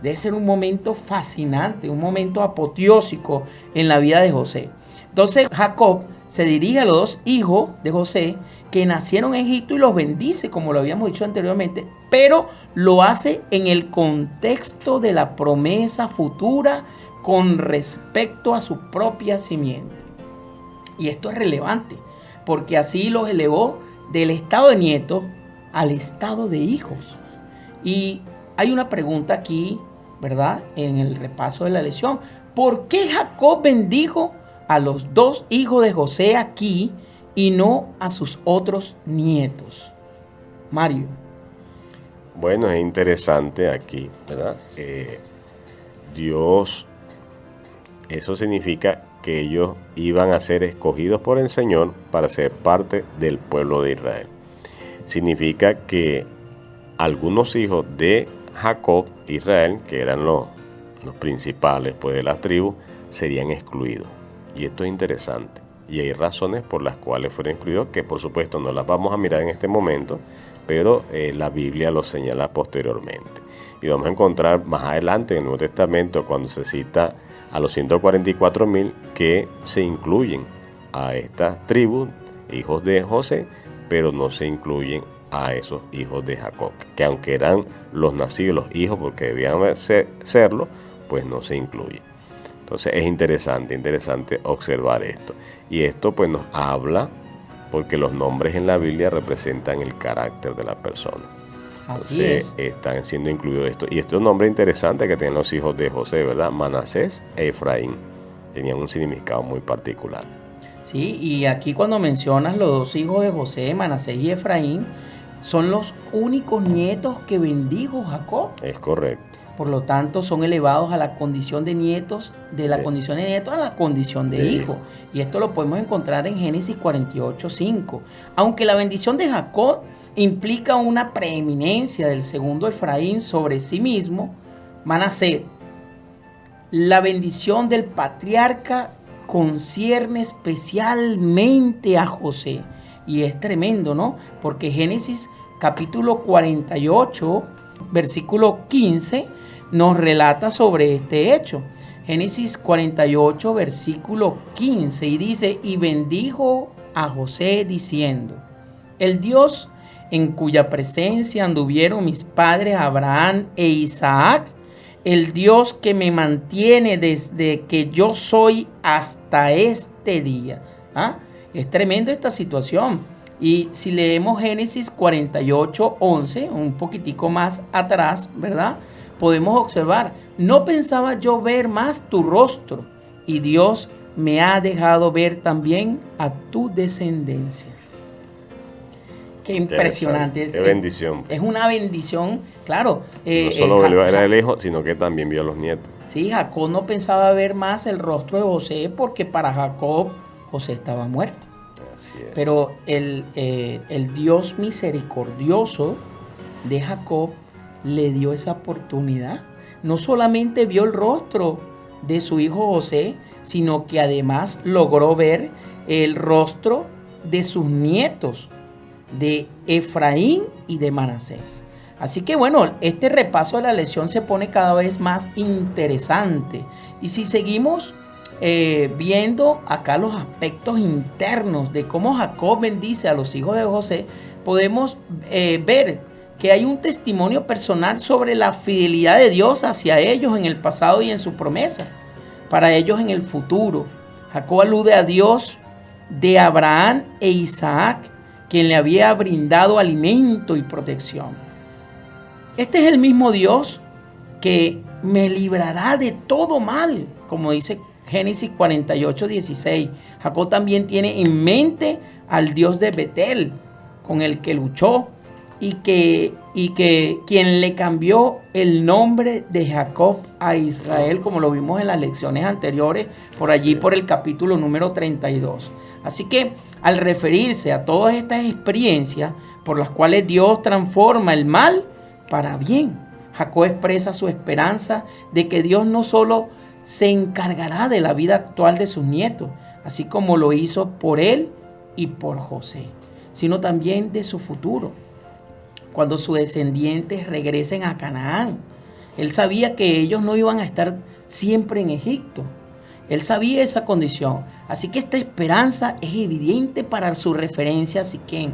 Debe ser un momento fascinante, un momento apoteósico en la vida de José. Entonces Jacob se dirige a los dos hijos de José que nacieron en Egipto y los bendice, como lo habíamos dicho anteriormente, pero lo hace en el contexto de la promesa futura con respecto a su propia simiente. Y esto es relevante, porque así los elevó del estado de nietos al estado de hijos. Y hay una pregunta aquí, ¿verdad?, en el repaso de la lección. ¿Por qué Jacob bendijo a los dos hijos de José aquí y no a sus otros nietos? Mario. Bueno, es interesante aquí, ¿verdad? Dios, eso significa que ellos iban a ser escogidos por el Señor para ser parte del pueblo de Israel. Significa que algunos hijos de Jacob, Israel, que eran los principales pues, de las tribus, serían excluidos. Y esto es interesante. Y hay razones por las cuales fueron excluidos, que por supuesto no las vamos a mirar en este momento, pero la Biblia lo señala posteriormente. Y vamos a encontrar más adelante en el Nuevo Testamento, cuando se cita a los 144,000 que se incluyen a estas tribus, hijos de José, pero no se incluyen a esos hijos de Jacob, que aunque eran los nacidos, los hijos, porque debían serlo, pues no se incluyen. Entonces es interesante observar esto. Y esto pues nos habla, porque los nombres en la Biblia representan el carácter de la persona. Así Entonces, es. están siendo incluidos esto. Y este es un nombre interesante que tienen los hijos de José, ¿verdad? Manasés e Efraín. Tenían un significado muy particular. Sí, y aquí cuando mencionas los dos hijos de José, Manasés y Efraín, son los únicos nietos que bendijo Jacob. Es correcto. Por lo tanto, son elevados a la condición de nietos, de la condición de nietos a la condición de hijo. Y esto lo podemos encontrar en Génesis 48:5. Aunque la bendición de Jacob implica una preeminencia del segundo Efraín sobre sí mismo, Manasés, la bendición del patriarca concierne especialmente a José. Y es tremendo, ¿no? Porque Génesis capítulo 48, versículo 15, nos relata sobre este hecho. Génesis 48, versículo 15, y dice, y bendijo a José diciendo, el Dios en cuya presencia anduvieron mis padres Abraham e Isaac, el Dios que me mantiene desde que yo soy hasta este día. Es tremendo esta situación. Y si leemos Génesis 48, 11, un poquitico más atrás, ¿verdad? Podemos observar, no pensaba yo ver más tu rostro, y Dios me ha dejado ver también a tu descendencia. Qué impresionante. Qué bendición. Es una bendición, claro. No solo era el hijo, sino que también vio a los nietos. Sí, Jacob no pensaba ver más el rostro de José, porque para Jacob José estaba muerto. Así es. Pero el Dios misericordioso de Jacob le dio esa oportunidad. No solamente vio el rostro de su hijo José, sino que además logró ver el rostro de sus nietos, de Efraín y de Manasés. Así que bueno, este repaso de la lección se pone cada vez más interesante. Y si seguimos viendo acá los aspectos internos de cómo Jacob bendice a los hijos de José, podemos ver que hay un testimonio personal sobre la fidelidad de Dios hacia ellos en el pasado y en su promesa para ellos en el futuro. Jacob alude a Dios de Abraham e Isaac, quien le había brindado alimento y protección. Este es el mismo Dios que me librará de todo mal, como dice Génesis 48, 16. Jacob también tiene en mente al Dios de Betel, con el que luchó, y que quien le cambió el nombre de Jacob a Israel, como lo vimos en las lecciones anteriores, por allí por el capítulo número 32. Así que al referirse a todas estas experiencias por las cuales Dios transforma el mal para bien, Jacob expresa su esperanza de que Dios no solo se encargará de la vida actual de sus nietos, así como lo hizo por él y por José, sino también de su futuro, cuando sus descendientes regresen a Canaán. Él sabía que ellos no iban a estar siempre en Egipto. Él sabía esa condición. Así que esta esperanza es evidente para su referencia a Siquem,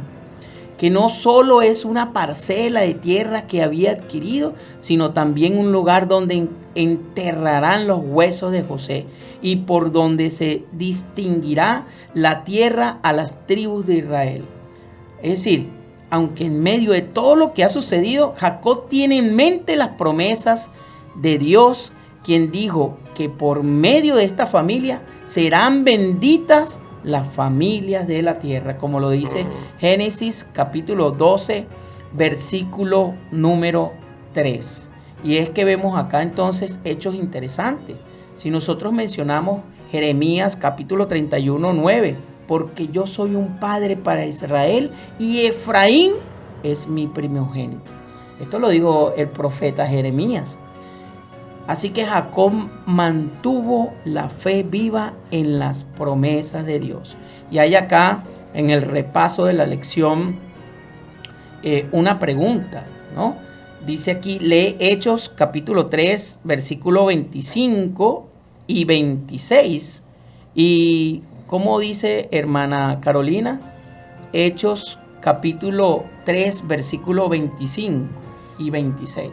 que no solo es una parcela de tierra que había adquirido, sino también un lugar donde enterrarán los huesos de José y por donde se distinguirá la tierra a las tribus de Israel. Es decir, aunque en medio de todo lo que ha sucedido, Jacob tiene en mente las promesas de Dios, quien dijo que por medio de esta familia serán benditas las familias de la tierra, como lo dice Génesis capítulo 12, versículo número 3. Y es que vemos acá entonces hechos interesantes. Si nosotros mencionamos Jeremías capítulo 31, 9, porque yo soy un padre para Israel y Efraín es mi primogénito. Esto lo dijo el profeta Jeremías. Así que Jacob mantuvo la fe viva en las promesas de Dios. Y hay acá, en el repaso de la lección, una pregunta, ¿no? Dice aquí, lee Hechos capítulo 3, versículo 25 y 26. Y ¿cómo dice hermana Carolina? Hechos capítulo 3, versículo 25 y 26.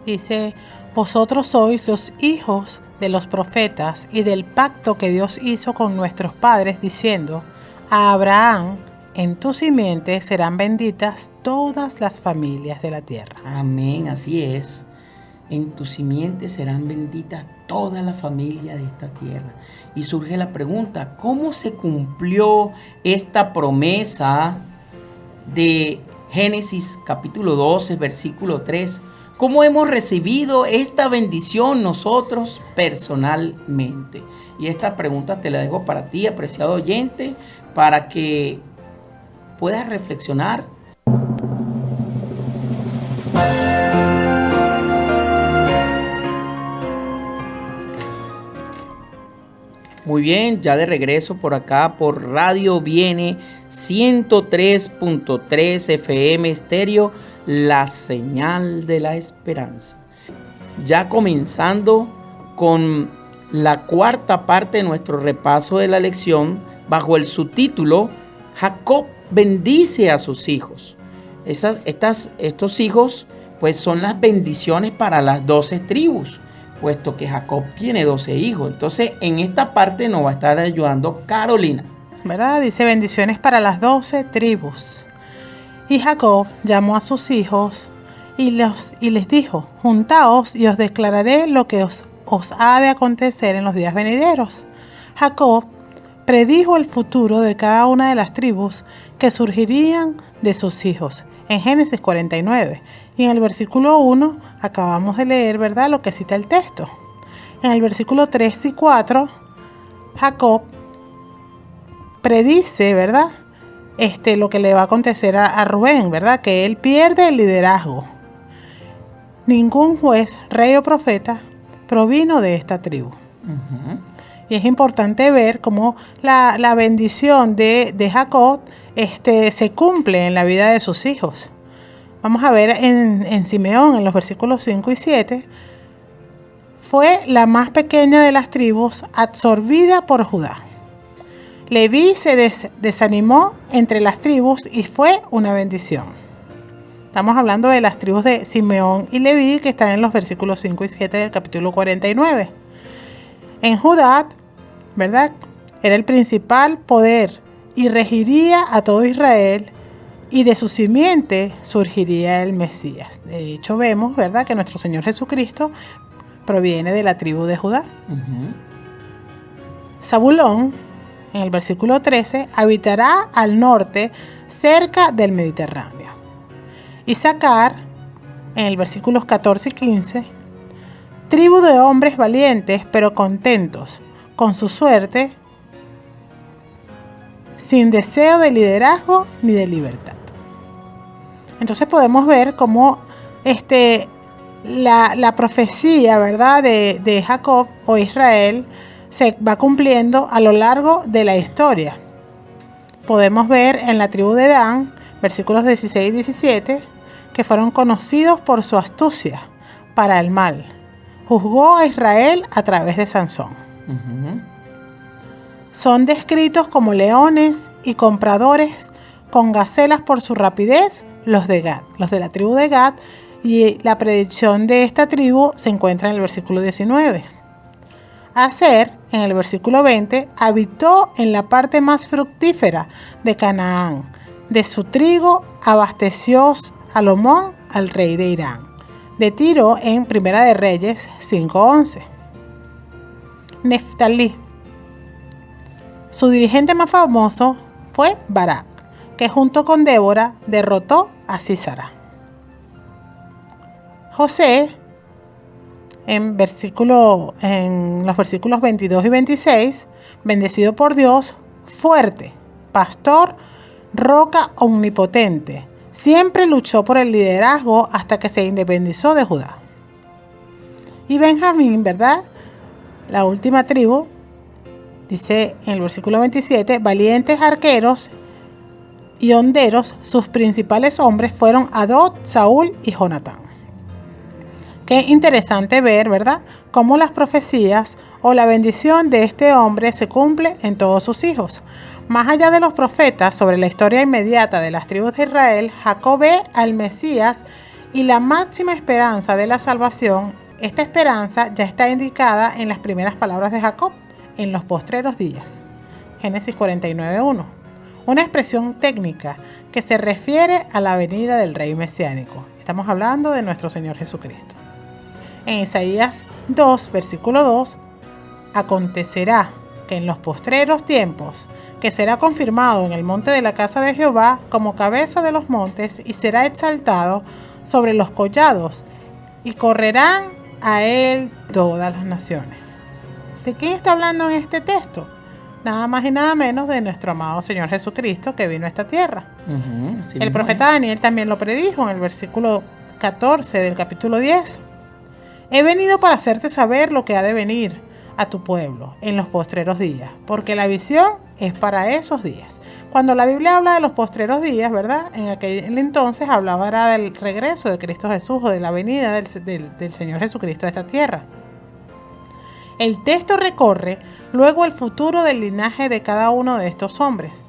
Dice, vosotros sois los hijos de los profetas y del pacto que Dios hizo con nuestros padres, diciendo, a Abraham, en tu simiente serán benditas todas las familias de la tierra. Amén, así es. En tu simiente serán benditas todas las familias de esta tierra. Y surge la pregunta, ¿cómo se cumplió esta promesa de Génesis capítulo 12, versículo 3? ¿Cómo hemos recibido esta bendición nosotros personalmente? Y esta pregunta te la dejo para ti, apreciado oyente, para que puedas reflexionar. Muy bien, ya de regreso por acá por Radio Viene 103.3 FM Estéreo, la señal de la esperanza. ya comenzando con la cuarta parte de nuestro repaso de la lección bajo el subtítulo Jacob bendice a sus hijos. Estos hijos pues son las bendiciones para las 12 tribus, puesto que Jacob tiene 12 hijos. Entonces en esta parte nos va a estar ayudando Carolina. ¿Verdad? Dice bendiciones para las 12 tribus. Y Jacob llamó a sus hijos y les dijo: juntaos y os declararé lo que os ha de acontecer en los días venideros. Jacob predijo el futuro de cada una de las tribus que surgirían de sus hijos en Génesis 49. Y en el versículo 1 acabamos de leer, ¿verdad?, lo que cita el texto. En el versículo 3 y 4, Jacob predice, ¿verdad?, lo que le va a acontecer a Rubén, ¿verdad?, que él pierde el liderazgo. Ningún juez, rey o profeta provino de esta tribu. Uh-huh. Y es importante ver cómo la bendición de Jacob se cumple en la vida de sus hijos. Vamos a ver en Simeón, en los versículos 5 y 7, fue la más pequeña de las tribus absorbida por Judá. Leví se desanimó entre las tribus y fue una bendición. Estamos hablando de las tribus de Simeón y Leví, que están en los versículos 5 y 7 del capítulo 49. En Judá, ¿verdad?, era el principal poder y regiría a todo Israel, y de su simiente surgiría el Mesías. De hecho, vemos, ¿verdad?, que nuestro Señor Jesucristo proviene de la tribu de Judá. Uh-huh. Zabulón, en el versículo 13, habitará al norte, cerca del Mediterráneo. Isaacar, en el versículos 14 y 15, tribu de hombres valientes, pero contentos con su suerte, sin deseo de liderazgo ni de libertad. Entonces podemos ver cómo la profecía, ¿verdad?, de Jacob o Israel se va cumpliendo a lo largo de la historia. Podemos ver en la tribu de Dan, versículos 16 y 17, que fueron conocidos por su astucia para el mal. Juzgó a Israel a través de Sansón. Uh-huh. Son descritos como leones y compradores con gacelas por su rapidez, los de Gad, los de la tribu de Gad, y la predicción de esta tribu se encuentra en el versículo 19. Aser, en el versículo 20, habitó en la parte más fructífera de Canaán. De su trigo abasteció Salomón al rey de Irán. De Tiro, en Primera de Reyes 5:11. Neftalí. Su dirigente más famoso fue Barak, que junto con Débora derrotó a Sísara. José, en los versículos 22 y 26, bendecido por Dios, fuerte, pastor, roca omnipotente, siempre luchó por el liderazgo hasta que se independizó de Judá. Y Benjamín, ¿verdad?, la última tribu, dice en el versículo 27, valientes arqueros y honderos, sus principales hombres fueron Adod, Saúl y Jonatán. Qué interesante ver, ¿verdad?, cómo las profecías o la bendición de este hombre se cumple en todos sus hijos. Más allá de los profetas sobre la historia inmediata de las tribus de Israel, Jacob ve al Mesías y la máxima esperanza de la salvación. Esta esperanza ya está indicada en las primeras palabras de Jacob en los postreros días. Génesis 49:1. Una expresión técnica que se refiere a la venida del rey mesiánico. Estamos hablando de nuestro Señor Jesucristo. En Isaías 2, versículo 2, acontecerá que en los postreros tiempos, que será confirmado en el monte de la casa de Jehová como cabeza de los montes y será exaltado sobre los collados y correrán a él todas las naciones. ¿De quién está hablando en este texto? Nada más y nada menos de nuestro amado Señor Jesucristo que vino a esta tierra. Uh-huh, el profeta Daniel también lo predijo en el versículo 14 del capítulo 10. He venido para hacerte saber lo que ha de venir, a tu pueblo en los postreros días, porque la visión es para esos días. Cuando la Biblia habla de los postreros días, ¿verdad? En aquel entonces hablaba era del regreso de Cristo Jesús o de la venida del Señor Jesucristo a esta tierra. El texto recorre luego el futuro del linaje de cada uno de estos hombres.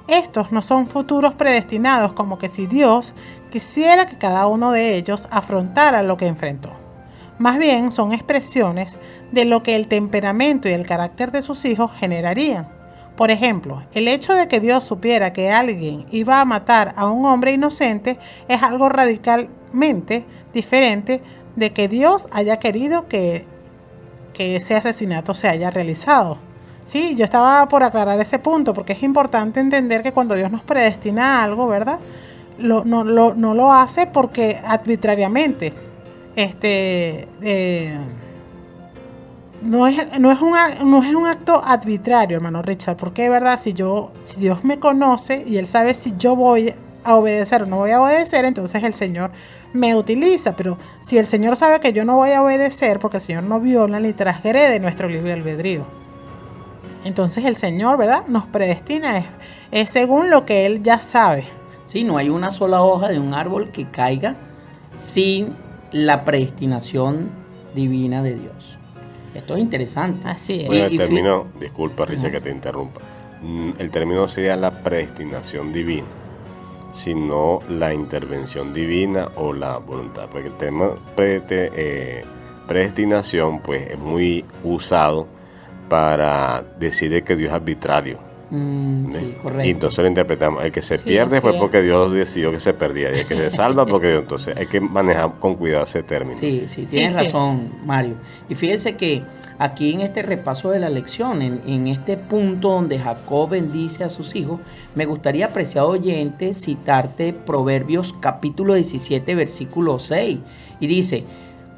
Estos no son futuros predestinados, como que si Dios quisiera que cada uno de ellos afrontara lo que enfrentó. Más bien son expresiones de lo que el temperamento y el carácter de sus hijos generarían. Por ejemplo, el hecho de que Dios supiera que alguien iba a matar a un hombre inocente es algo radicalmente diferente de que Dios haya querido que ese asesinato se haya realizado. Sí, yo estaba por aclarar ese punto porque es importante entender que cuando Dios nos predestina a algo, ¿verdad? No lo hace porque arbitrariamente. No es un acto arbitrario, hermano Richard, porque de verdad, si Dios me conoce y Él sabe si yo voy a obedecer o no voy a obedecer, entonces el Señor me utiliza. Pero si el Señor sabe que yo no voy a obedecer, porque el Señor no viola ni transgrede nuestro libre albedrío, entonces el Señor, ¿verdad?, nos predestina, es según lo que Él ya sabe. Sí, no hay una sola hoja de un árbol que caiga sin la predestinación divina de Dios. Esto es interesante. Así es. Bueno, el término, disculpa Richard que te interrumpa, el término sería la predestinación divina, sino la intervención divina o la voluntad, porque el tema predestinación pues es muy usado para decir que Dios es arbitrario. Sí, correcto. Y entonces lo interpretamos, el que se pierde fue porque Dios decidió que se perdiera, y el que se salva porque Dios. Entonces hay que manejar con cuidado ese término. Sí, tienes razón, Mario. Y fíjense que aquí en este repaso de la lección, en este punto donde Jacob bendice a sus hijos, me gustaría, apreciado oyente, citarte Proverbios capítulo 17, versículo 6. Y dice: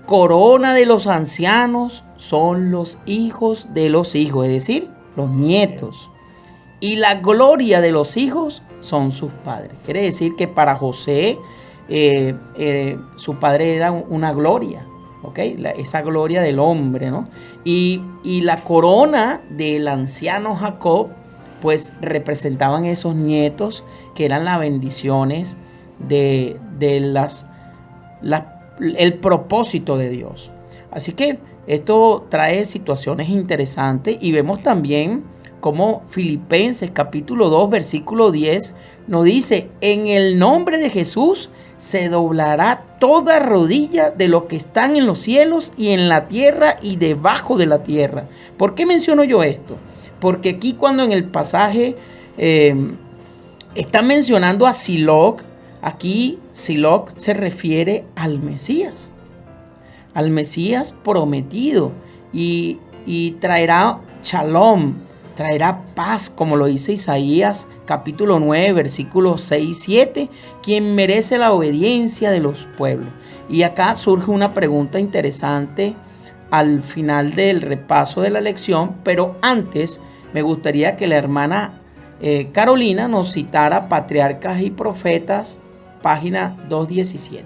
corona de los ancianos son los hijos de los hijos, es decir, los nietos. Y la gloria de los hijos son sus padres. Quiere decir que para José, su padre era una gloria, ¿ok? Esa gloria del hombre, ¿no? Y la corona del anciano Jacob, pues representaban esos nietos que eran las bendiciones de el propósito de Dios. Así que esto trae situaciones interesantes y vemos también como Filipenses capítulo 2 versículo 10 nos dice: en el nombre de Jesús se doblará toda rodilla de los que están en los cielos y en la tierra y debajo de la tierra. ¿Por qué menciono yo esto? Porque aquí cuando en el pasaje está mencionando a Siloc, aquí Siloc se refiere al Mesías prometido, y traerá shalom, traerá paz, como lo dice Isaías capítulo 9 versículos 6 y 7, quien merece la obediencia de los pueblos. Y acá surge una pregunta interesante al final del repaso de la lección, pero antes me gustaría que la hermana Carolina nos citara Patriarcas y Profetas, página 217.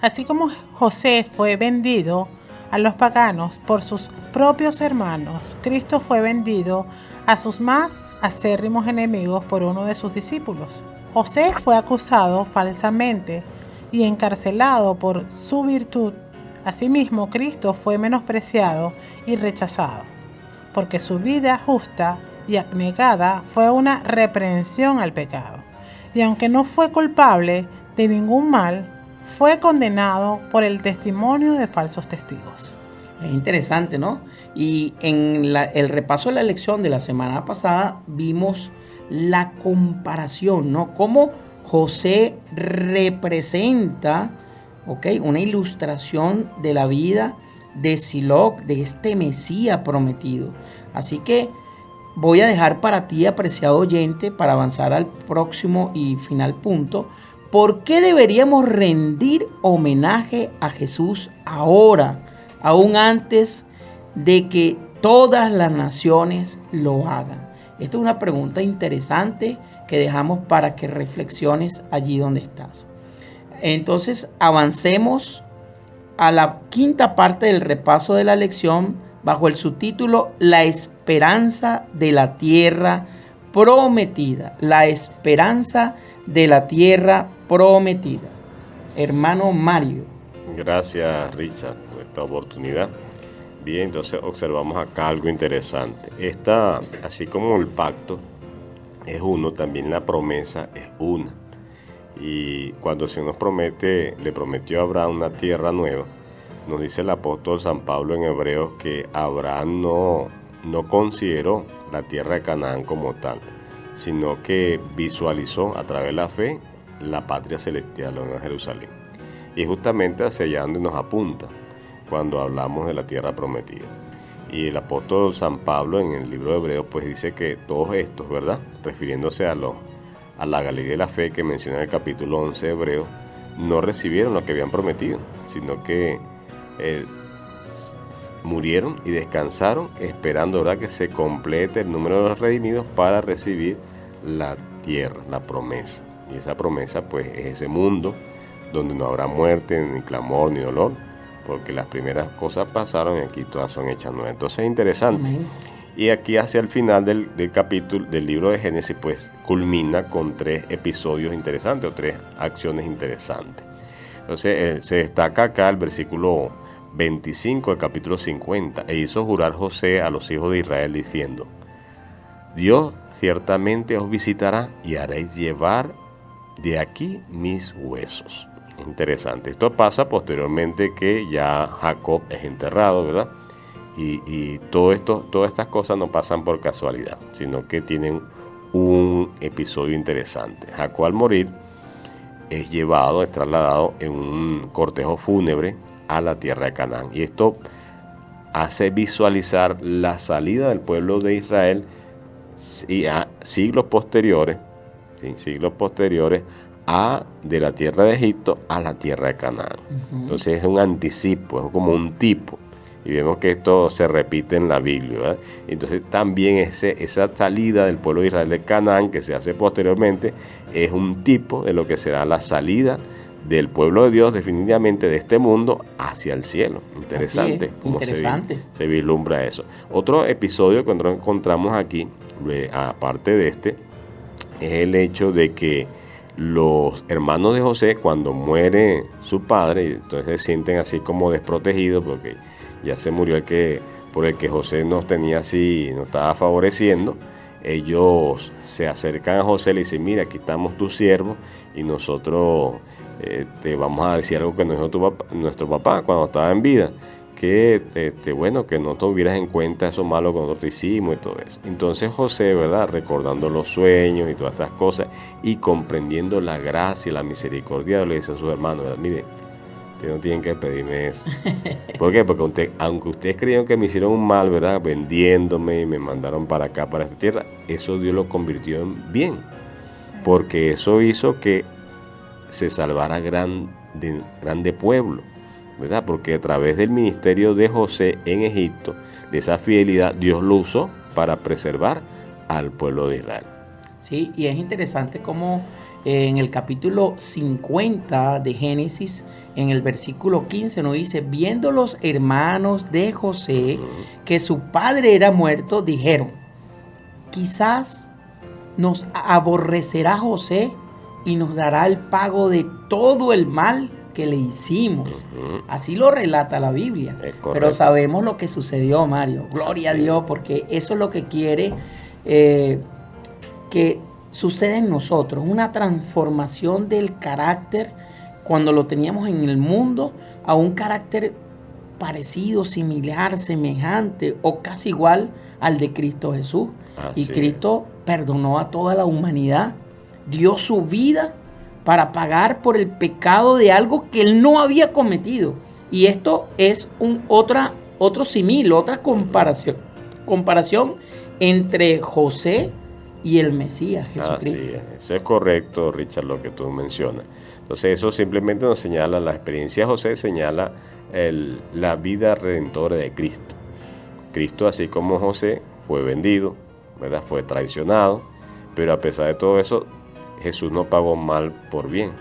Así como José fue vendido a los paganos por sus propios hermanos, Cristo fue vendido a sus más acérrimos enemigos por uno de sus discípulos. José fue acusado falsamente y encarcelado por su virtud. Asimismo, Cristo fue menospreciado y rechazado, porque su vida justa y abnegada fue una reprensión al pecado. Y aunque no fue culpable de ningún mal, fue condenado por el testimonio de falsos testigos. Es interesante, ¿no? Y en el repaso de la lección de la semana pasada vimos la comparación, ¿no? Cómo José representa, ¿ok?, una ilustración de la vida de Siloc, de este Mesías prometido. Así que voy a dejar para ti, apreciado oyente, para avanzar al próximo y final punto, ¿por qué deberíamos rendir homenaje a Jesús ahora, aún antes de que todas las naciones lo hagan? Esta es una pregunta interesante que dejamos para que reflexiones allí donde estás. Entonces, avancemos a la quinta parte del repaso de la lección. bajo el subtítulo La esperanza de la tierra prometida. La esperanza de la tierra prometida. Hermano Mario. Gracias, Richard, por esta oportunidad. Bien, entonces observamos acá algo interesante. Esta, así como el pacto es uno, también la promesa es una. Y cuando el Señor le prometió a Abraham una tierra nueva, nos dice el apóstol San Pablo en Hebreos que Abraham no consideró la tierra de Canaán como tal, sino que visualizó a través de la fe la patria celestial, la Nueva Jerusalén. Y justamente hacia allá donde nos apunta cuando hablamos de la tierra prometida. Y el apóstol San Pablo en el libro de Hebreos pues dice que todos estos, ¿verdad?, refiriéndose a la galería de la fe que menciona en el capítulo 11 de Hebreos, no recibieron lo que habían prometido, sino que murieron y descansaron esperando, ¿verdad?, que se complete el número de los redimidos para recibir la tierra, la promesa. Y esa promesa pues es ese mundo donde no habrá muerte, ni clamor, ni dolor, porque las primeras cosas pasaron y aquí todas son hechas nuevas. Entonces es interesante. Amén. Y aquí hacia el final del capítulo del libro de Génesis pues culmina con 3 episodios interesantes o 3 acciones interesantes. Entonces se destaca acá el versículo 25 del capítulo 50. E hizo jurar José a los hijos de Israel diciendo: Dios ciertamente os visitará y haréis llevar de aquí mis huesos. Interesante. Esto pasa posteriormente que ya Jacob es enterrado, ¿verdad? Y todas estas cosas no pasan por casualidad, sino que tienen un episodio interesante. Jacob al morir es trasladado en un cortejo fúnebre a la tierra de Canaán. Y esto hace visualizar la salida del pueblo de Israel y a siglos posteriores de la tierra de Egipto a la tierra de Canaán. Entonces es un anticipo, es como un tipo. Y vemos que esto se repite en la Biblia, ¿verdad? Entonces también esa salida del pueblo de Israel de Canaán que se hace posteriormente es un tipo de lo que será la salida del pueblo de Dios definitivamente de este mundo hacia el cielo. Interesante cómo se vislumbra eso. Otro episodio que encontramos aquí, aparte de este, es el hecho de que los hermanos de José, cuando muere su padre, entonces se sienten así como desprotegidos porque ya se murió por el que José nos estaba favoreciendo. Ellos se acercan a José y le dicen: mira, aquí estamos tus siervos y nosotros te vamos a decir algo que nos dijo nuestro papá cuando estaba en vida, que que no tuvieras en cuenta eso malo que nosotros hicimos y todo eso. Entonces José, ¿verdad?, recordando los sueños y todas estas cosas y comprendiendo la gracia y la misericordia, le dice a sus hermanos: mire, ustedes no tienen que pedirme eso. ¿Por qué? Porque aunque ustedes creyeron que me hicieron un mal, ¿verdad?, vendiéndome y me mandaron para acá, para esta tierra, eso Dios lo convirtió en bien, porque eso hizo que se salvara grande pueblo, ¿verdad? Porque a través del ministerio de José en Egipto, de esa fidelidad, Dios lo usó para preservar al pueblo de Israel. Sí, y es interesante cómo en el capítulo 50 de Génesis, en el versículo 15 nos dice: viendo los hermanos de José que su padre era muerto, dijeron: quizás nos aborrecerá José y nos dará el pago de todo el mal que le hicimos. Así lo relata la Biblia. Pero sabemos lo que sucedió, Mario. Gloria a Dios, porque eso es lo que quiere que suceda en nosotros. Una transformación del carácter cuando lo teníamos en el mundo a un carácter parecido, similar, semejante o casi igual al de Cristo Jesús. Y Cristo perdonó a toda la humanidad, dio su vida para pagar por el pecado de algo que él no había cometido. Y esto es otro simil, otra comparación entre José y el Mesías, Jesucristo. Así es. Eso es correcto, Richard, lo que tú mencionas. Entonces eso simplemente nos señala, la experiencia de José señala la vida redentora de Cristo. Cristo, así como José, fue vendido, ¿verdad?, fue traicionado, pero a pesar de todo eso, Jesús no pagó mal por bien.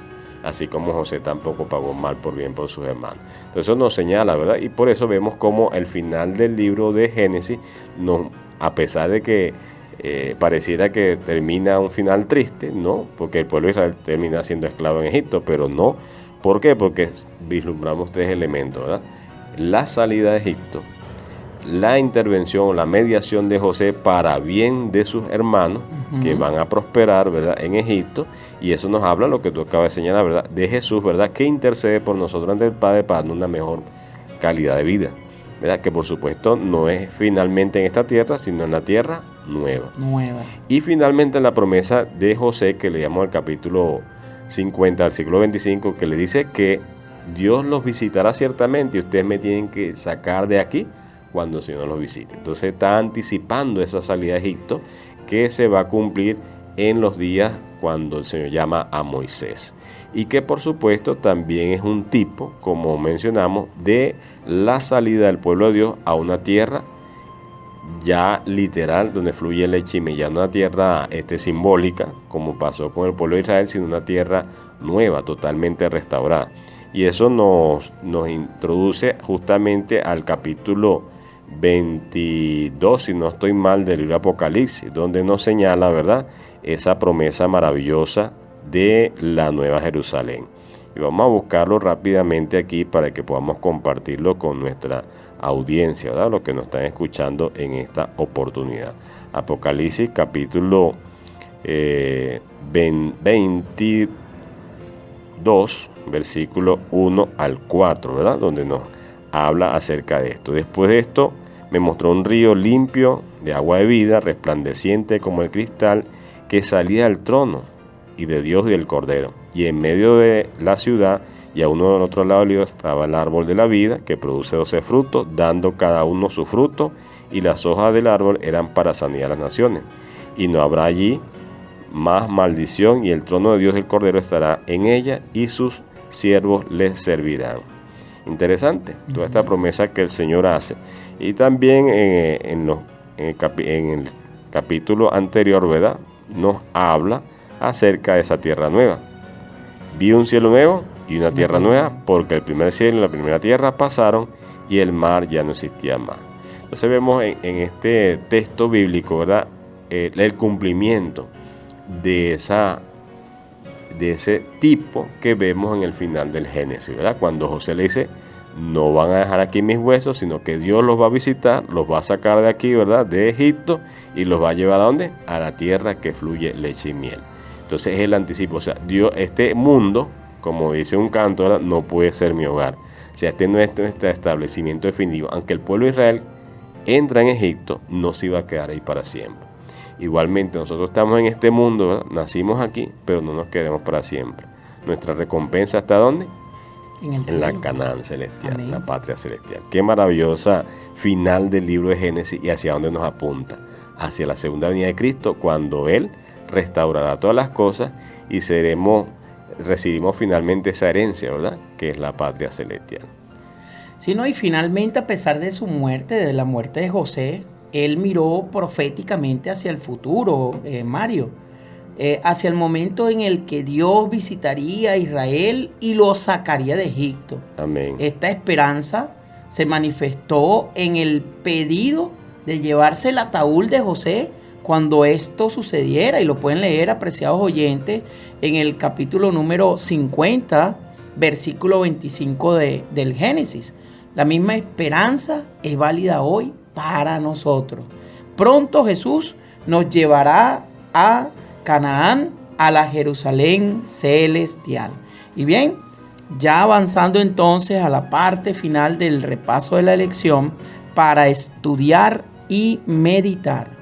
así como José tampoco pagó mal por bien por sus hermanos. Entonces eso nos señala, ¿verdad? Y por eso vemos como el final del libro de Génesis, a pesar de que pareciera que termina un final triste, ¿no? Porque el pueblo de Israel termina siendo esclavo en Egipto, pero no. ¿Por qué? Porque vislumbramos tres elementos, ¿verdad? La salida de Egipto, la intervención, la mediación de José para bien de sus hermanos, que van a prosperar, ¿verdad?, en Egipto, y eso nos habla, lo que tú acabas de señalar, ¿verdad?, de Jesús, ¿verdad?, que intercede por nosotros ante el Padre para darnos una mejor calidad de vida, ¿verdad?, que por supuesto no es finalmente en esta tierra, sino en la tierra nueva. Y finalmente en la promesa de José, que leíamos el capítulo 50 al siglo 25, que le dice que Dios los visitará ciertamente y ustedes me tienen que sacar de aquí cuando el Señor los visite. Entonces está anticipando esa salida de Egipto que se va a cumplir en los días cuando el Señor llama a Moisés. Y que por supuesto también es un tipo, como mencionamos, de la salida del pueblo de Dios a una tierra ya literal, donde fluye leche y miel, ya no una tierra simbólica, como pasó con el pueblo de Israel, sino una tierra nueva, totalmente restaurada. Y eso nos introduce justamente al capítulo 22, si no estoy mal, del libro de Apocalipsis, donde nos señala, ¿verdad?, esa promesa maravillosa de la Nueva Jerusalén. Y vamos a buscarlo rápidamente aquí para que podamos compartirlo con nuestra audiencia, ¿verdad?, los que nos están escuchando en esta oportunidad. Apocalipsis capítulo 22, versículo 1 al 4, ¿verdad?, donde nos habla acerca de esto. Después de esto me mostró un río limpio de agua de vida, resplandeciente como el cristal, que salía del trono y de Dios y del Cordero. Y en medio de la ciudad y a uno del otro lado del río estaba el árbol de la vida, que produce 12 frutos, dando cada uno su fruto, y las hojas del árbol eran para sanidad a las naciones. Y no habrá allí más maldición, y el trono de Dios y el Cordero estará en ella, y sus siervos les servirán. Interesante, toda esta promesa que el Señor hace. Y también en el capítulo anterior, ¿verdad?, nos habla acerca de esa tierra nueva. Vi un cielo nuevo y una tierra nueva, porque el primer cielo y la primera tierra pasaron y el mar ya no existía más. Entonces vemos en este texto bíblico, ¿verdad?, el cumplimiento de ese tipo que vemos en el final del Génesis, ¿verdad?, cuando José le dice: no van a dejar aquí mis huesos, sino que Dios los va a visitar, los va a sacar de aquí, ¿verdad?, de Egipto, y los va a llevar ¿a dónde? A la tierra que fluye leche y miel. Entonces es el anticipo, o sea, Dios, este mundo, como dice un canto, ¿verdad?, no puede ser mi hogar. O sea, este no es nuestro establecimiento definitivo. Aunque el pueblo de Israel entra en Egipto, no se iba a quedar ahí para siempre. Igualmente, nosotros estamos en este mundo, ¿verdad?, nacimos aquí, pero no nos quedemos para siempre. Nuestra recompensa ¿está dónde? En la Canaán celestial, en la patria celestial. Qué maravillosa final del libro de Génesis, y hacia dónde nos apunta. Hacia la segunda venida de Cristo, cuando Él restaurará todas las cosas y recibimos finalmente esa herencia, ¿verdad?, que es la patria celestial. Sí, no, y finalmente, a pesar de su muerte, de la muerte de José, él miró proféticamente hacia el futuro, Mario, hacia el momento en el que Dios visitaría a Israel y lo sacaría de Egipto. Amén. Esta esperanza se manifestó en el pedido de llevarse el ataúd de José cuando esto sucediera, y lo pueden leer, apreciados oyentes, en el capítulo número 50, versículo 25 del Génesis. La misma esperanza es válida hoy para nosotros. Pronto Jesús nos llevará a Canaán, a la Jerusalén celestial. Y bien, ya avanzando entonces a la parte final del repaso de la lección para estudiar y meditar.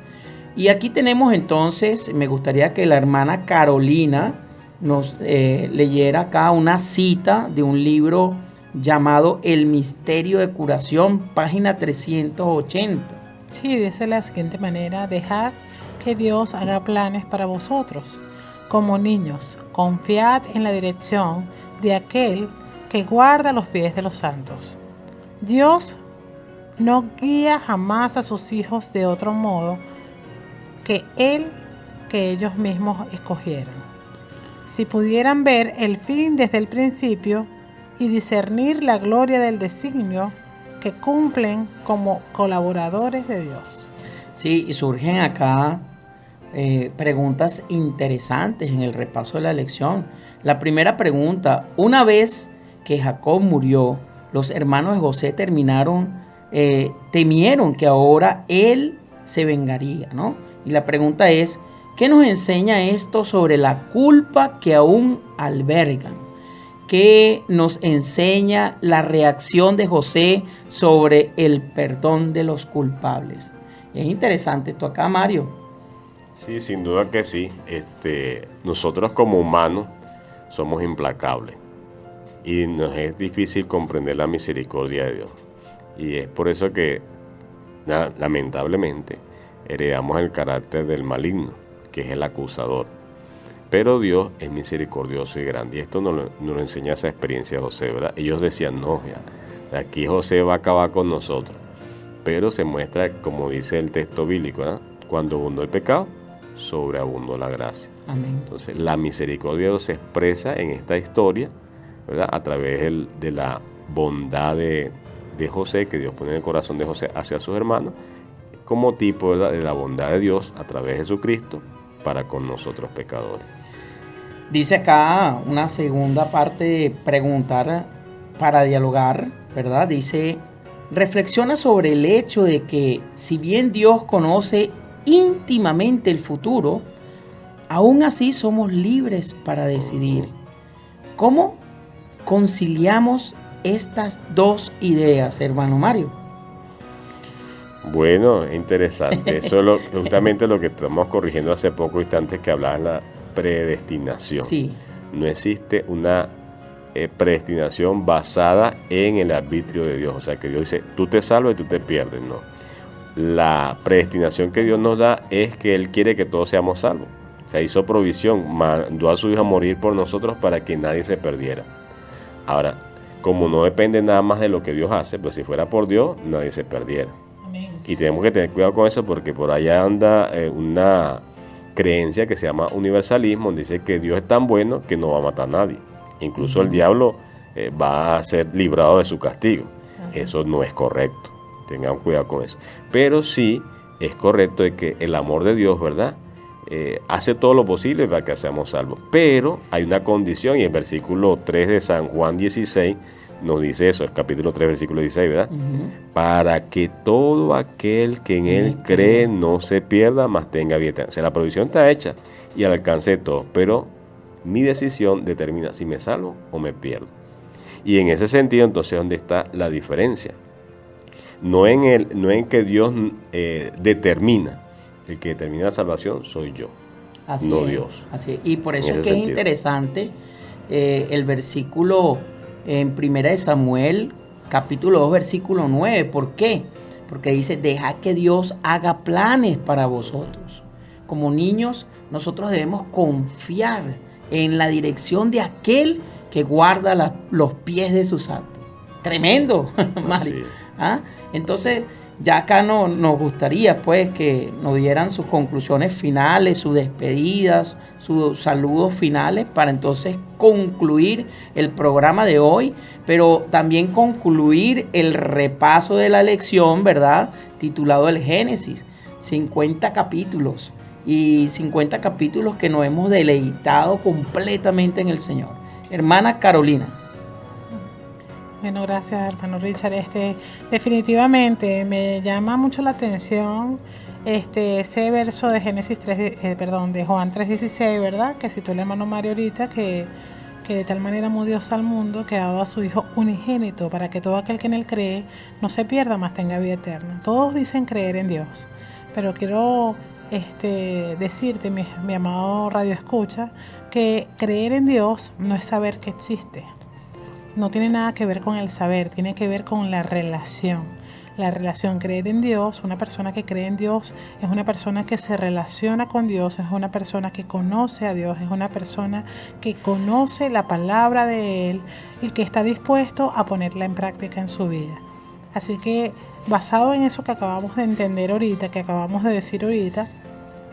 Y aquí tenemos entonces, me gustaría que la hermana Carolina nos leyera acá una cita de un libro llamado El Misterio de Curación, página 380. Sí, dice de la siguiente manera: dejad que Dios haga planes para vosotros. Como niños, confiad en la dirección de aquel que guarda los pies de los santos. Dios no guía jamás a sus hijos de otro modo que ellos mismos escogieran. si pudieran ver el fin desde el principio y discernir la gloria del designio que cumplen como colaboradores de Dios. Sí, y surgen acá preguntas interesantes en el repaso de la lección. La primera pregunta: una vez que Jacob murió, los hermanos de José temieron que ahora él se vengaría, ¿no? Y la pregunta es: ¿qué nos enseña esto sobre la culpa que aún albergan? ¿Qué nos enseña la reacción de José sobre el perdón de los culpables? Es interesante esto acá, Mario. Sí, sin duda que sí. Nosotros como humanos somos implacables y nos es difícil comprender la misericordia de Dios. Y es por eso que, lamentablemente, heredamos el carácter del maligno, que es el acusador. Pero Dios es misericordioso y grande. Y esto nos lo enseña esa experiencia de José, ¿verdad? Ellos decían, no, ya, aquí José va a acabar con nosotros. Pero se muestra, como dice el texto bíblico, ¿verdad? Cuando abundó el pecado, sobreabundó la gracia. Amén. Entonces, la misericordia de Dios se expresa en esta historia, ¿verdad? A través de la bondad de José, que Dios pone en el corazón de José hacia sus hermanos, como tipo, ¿verdad?, de la bondad de Dios a través de Jesucristo para con nosotros pecadores. Dice acá una segunda parte de preguntar para dialogar, ¿verdad? Dice: reflexiona sobre el hecho de que si bien Dios conoce íntimamente el futuro, aún así somos libres para decidir. ¿Cómo conciliamos estas dos ideas, hermano Mario? Bueno, es interesante. Eso es justamente lo que estamos corrigiendo hace poco instantes, que hablaba de la predestinación. Sí. No existe una predestinación basada en el arbitrio de Dios. O sea, que Dios dice, tú te salvas y tú te pierdes. No. La predestinación que Dios nos da es que Él quiere que todos seamos salvos. O sea, hizo provisión, mandó a su Hijo a morir por nosotros para que nadie se perdiera. Ahora, como no depende nada más de lo que Dios hace, pues si fuera por Dios, nadie se perdiera. Amén. Y tenemos que tener cuidado con eso, porque por allá anda una creencia que se llama universalismo, donde dice que Dios es tan bueno que no va a matar a nadie. Incluso el diablo va a ser librado de su castigo. Eso no es correcto. Tengan cuidado con eso. Pero sí es correcto de que el amor de Dios, ¿verdad?, hace todo lo posible para que seamos salvos. Pero hay una condición, y el versículo 3 de San Juan 16 nos dice eso, el capítulo 3, versículo 16, ¿verdad? Para que todo aquel que en Él cree no se pierda, mas tenga vida eterna. O sea, la provisión está hecha y al alcance de todo, pero mi decisión determina si me salvo o me pierdo. Y en ese sentido, entonces, ¿dónde está la diferencia? No en que Dios determina. El que determina la salvación soy yo, así no es, Dios. Así es. Y por eso es que sentido es interesante el versículo en 1 Samuel, capítulo 2, versículo 9. ¿Por qué? Porque dice: dejad que Dios haga planes para vosotros. Como niños, nosotros debemos confiar en la dirección de aquel que guarda los pies de su santo. Tremendo, Mario. ¿Ah? Entonces, ya acá nos gustaría pues que nos dieran sus conclusiones finales, sus despedidas, sus saludos finales, para entonces concluir el programa de hoy, pero también concluir el repaso de la lección, ¿verdad?, titulado El Génesis. 50 capítulos y 50 capítulos que nos hemos deleitado completamente en el Señor. Hermana Carolina. Bueno, gracias, hermano Richard. Definitivamente me llama mucho la atención ese verso de Génesis 3, de Juan 3:16, ¿verdad? Que citó el hermano Mario ahorita, que de tal manera amó Dios al mundo que ha dado a su Hijo unigénito para que todo aquel que en Él cree no se pierda, mas tenga vida eterna. Todos dicen creer en Dios, pero quiero decirte, mi amado Radio Escucha, que creer en Dios no es saber que existe. No tiene nada que ver con el saber, tiene que ver con la relación. La relación, creer en Dios, una persona que cree en Dios es una persona que se relaciona con Dios, es una persona que conoce a Dios, es una persona que conoce la palabra de Él y que está dispuesto a ponerla en práctica en su vida. Así que, basado en eso que acabamos de entender ahorita, que acabamos de decir ahorita,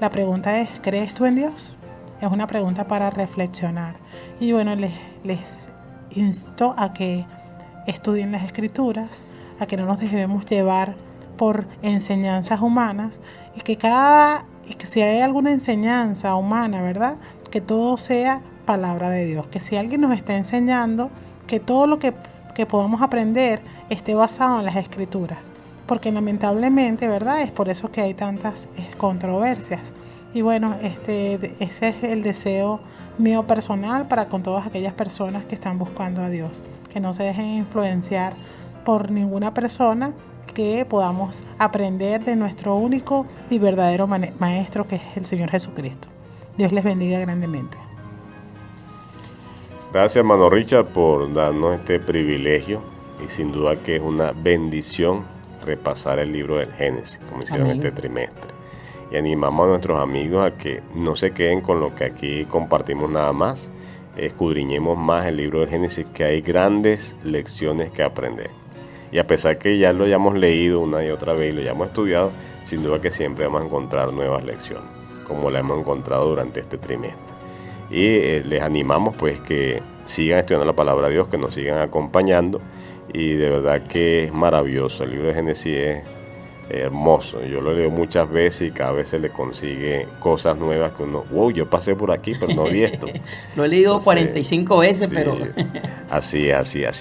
la pregunta es: ¿crees tú en Dios? Es una pregunta para reflexionar. Y bueno, les insto a que estudien las Escrituras, a que no nos dejemos llevar por enseñanzas humanas y que si hay alguna enseñanza humana, ¿verdad?, que todo sea palabra de Dios, que si alguien nos está enseñando, que todo lo que podamos aprender esté basado en las Escrituras, porque lamentablemente, ¿verdad?, es por eso que hay tantas controversias. Y bueno, ese es el deseo mío personal para con todas aquellas personas que están buscando a Dios, que no se dejen influenciar por ninguna persona, que podamos aprender de nuestro único y verdadero maestro, que es el Señor Jesucristo. Dios les bendiga grandemente. Gracias, hermano Richard, por darnos este privilegio, y sin duda que es una bendición repasar el libro del Génesis, como hicieron este trimestre. Y animamos a nuestros amigos a que no se queden con lo que aquí compartimos nada más, escudriñemos más el libro del Génesis, que hay grandes lecciones que aprender. Y a pesar que ya lo hayamos leído una y otra vez y lo hayamos estudiado, sin duda que siempre vamos a encontrar nuevas lecciones, como la hemos encontrado durante este trimestre. Y les animamos pues que sigan estudiando la palabra de Dios, que nos sigan acompañando, y de verdad que es maravilloso. El libro de Génesis es hermoso. Yo lo leo muchas veces y cada vez se le consigue cosas nuevas que uno, wow, yo pasé por aquí pero no vi esto. Lo he leído 45 veces, sí, pero... así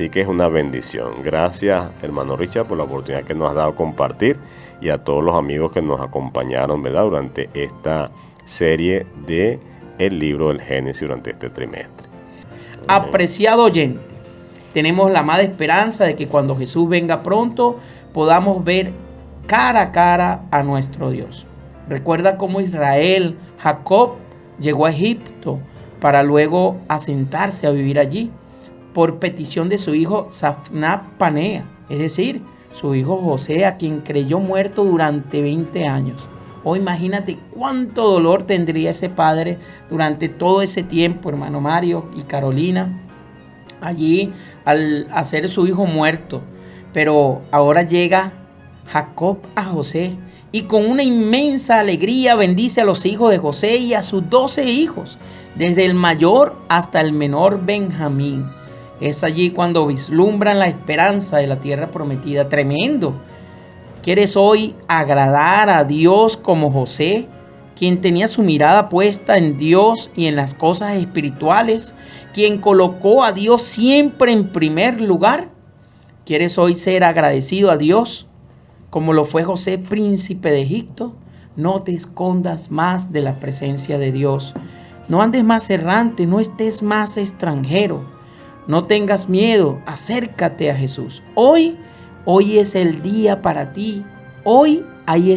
que es una bendición. Gracias, hermano Richard, por la oportunidad que nos has dado compartir, y a todos los amigos que nos acompañaron, ¿verdad?, durante esta serie de el libro del Génesis durante este trimestre. Apreciado oyente, tenemos la amada esperanza de que cuando Jesús venga pronto podamos ver cara a cara a nuestro Dios. Recuerda cómo Israel, Jacob, llegó a Egipto para luego asentarse a vivir allí por petición de su hijo Safnat Panea, es decir, su hijo José, a quien creyó muerto durante 20 años. O imagínate cuánto dolor tendría ese padre durante todo ese tiempo, hermano Mario y Carolina, allí al hacer su hijo muerto. Pero ahora llega Jacob a José y con una inmensa alegría bendice a los hijos de José y a sus 12 hijos, desde el mayor hasta el menor Benjamín. Es allí cuando vislumbran la esperanza de la tierra prometida. Tremendo. ¿Quieres hoy agradar a Dios como José, quien tenía su mirada puesta en Dios y en las cosas espirituales, quien colocó a Dios siempre en primer lugar? ¿Quieres hoy ser agradecido a Dios como lo fue José, príncipe de Egipto? No te escondas más de la presencia de Dios. No andes más errante, no estés más extranjero. No tengas miedo, acércate a Jesús. Hoy es el día para ti. Hoy hay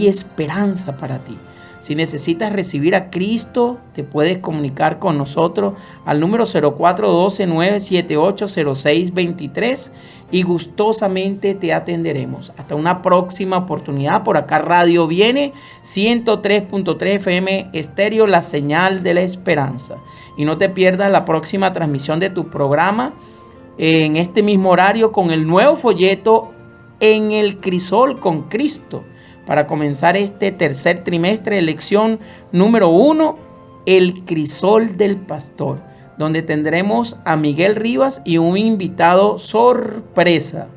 esperanza para ti. Si necesitas recibir a Cristo, te puedes comunicar con nosotros al número 0412-978-0623 y gustosamente te atenderemos. Hasta una próxima oportunidad. Por acá Radio Viene, 103.3 FM Estéreo, la señal de la esperanza. Y no te pierdas la próxima transmisión de tu programa en este mismo horario con el nuevo folleto En el Crisol con Cristo, para comenzar este tercer trimestre de lección número 1, El Crisol del Pastor, donde tendremos a Miguel Rivas y un invitado sorpresa.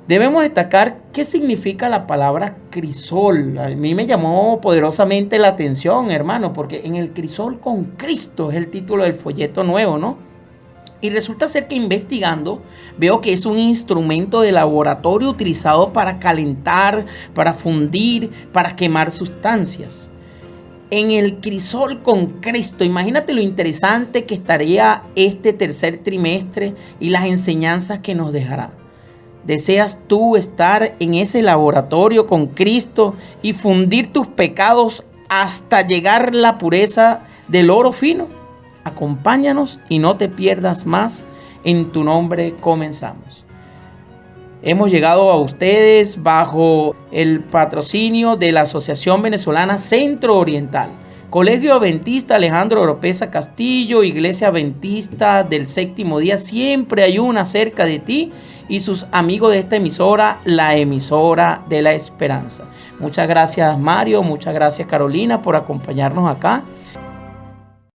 Debemos destacar qué significa la palabra crisol. A mí me llamó poderosamente la atención, hermano, porque En el Crisol con Cristo es el título del folleto nuevo, ¿no? Y resulta ser que investigando veo que es un instrumento de laboratorio utilizado para calentar, para fundir, para quemar sustancias. En el Crisol con Cristo, imagínate lo interesante que estaría este tercer trimestre y las enseñanzas que nos dejará. ¿Deseas tú estar en ese laboratorio con Cristo y fundir tus pecados hasta llegar a la pureza del oro fino? Acompáñanos y no te pierdas más. En tu nombre comenzamos. Hemos llegado a ustedes bajo el patrocinio de la Asociación Venezolana Centro Oriental, Colegio Adventista Alejandro Oropesa Castillo, Iglesia Adventista del Séptimo Día. Siempre hay una cerca de ti, y sus amigos de esta emisora, la emisora de la esperanza. Muchas gracias, Mario, muchas gracias, Carolina, por acompañarnos acá.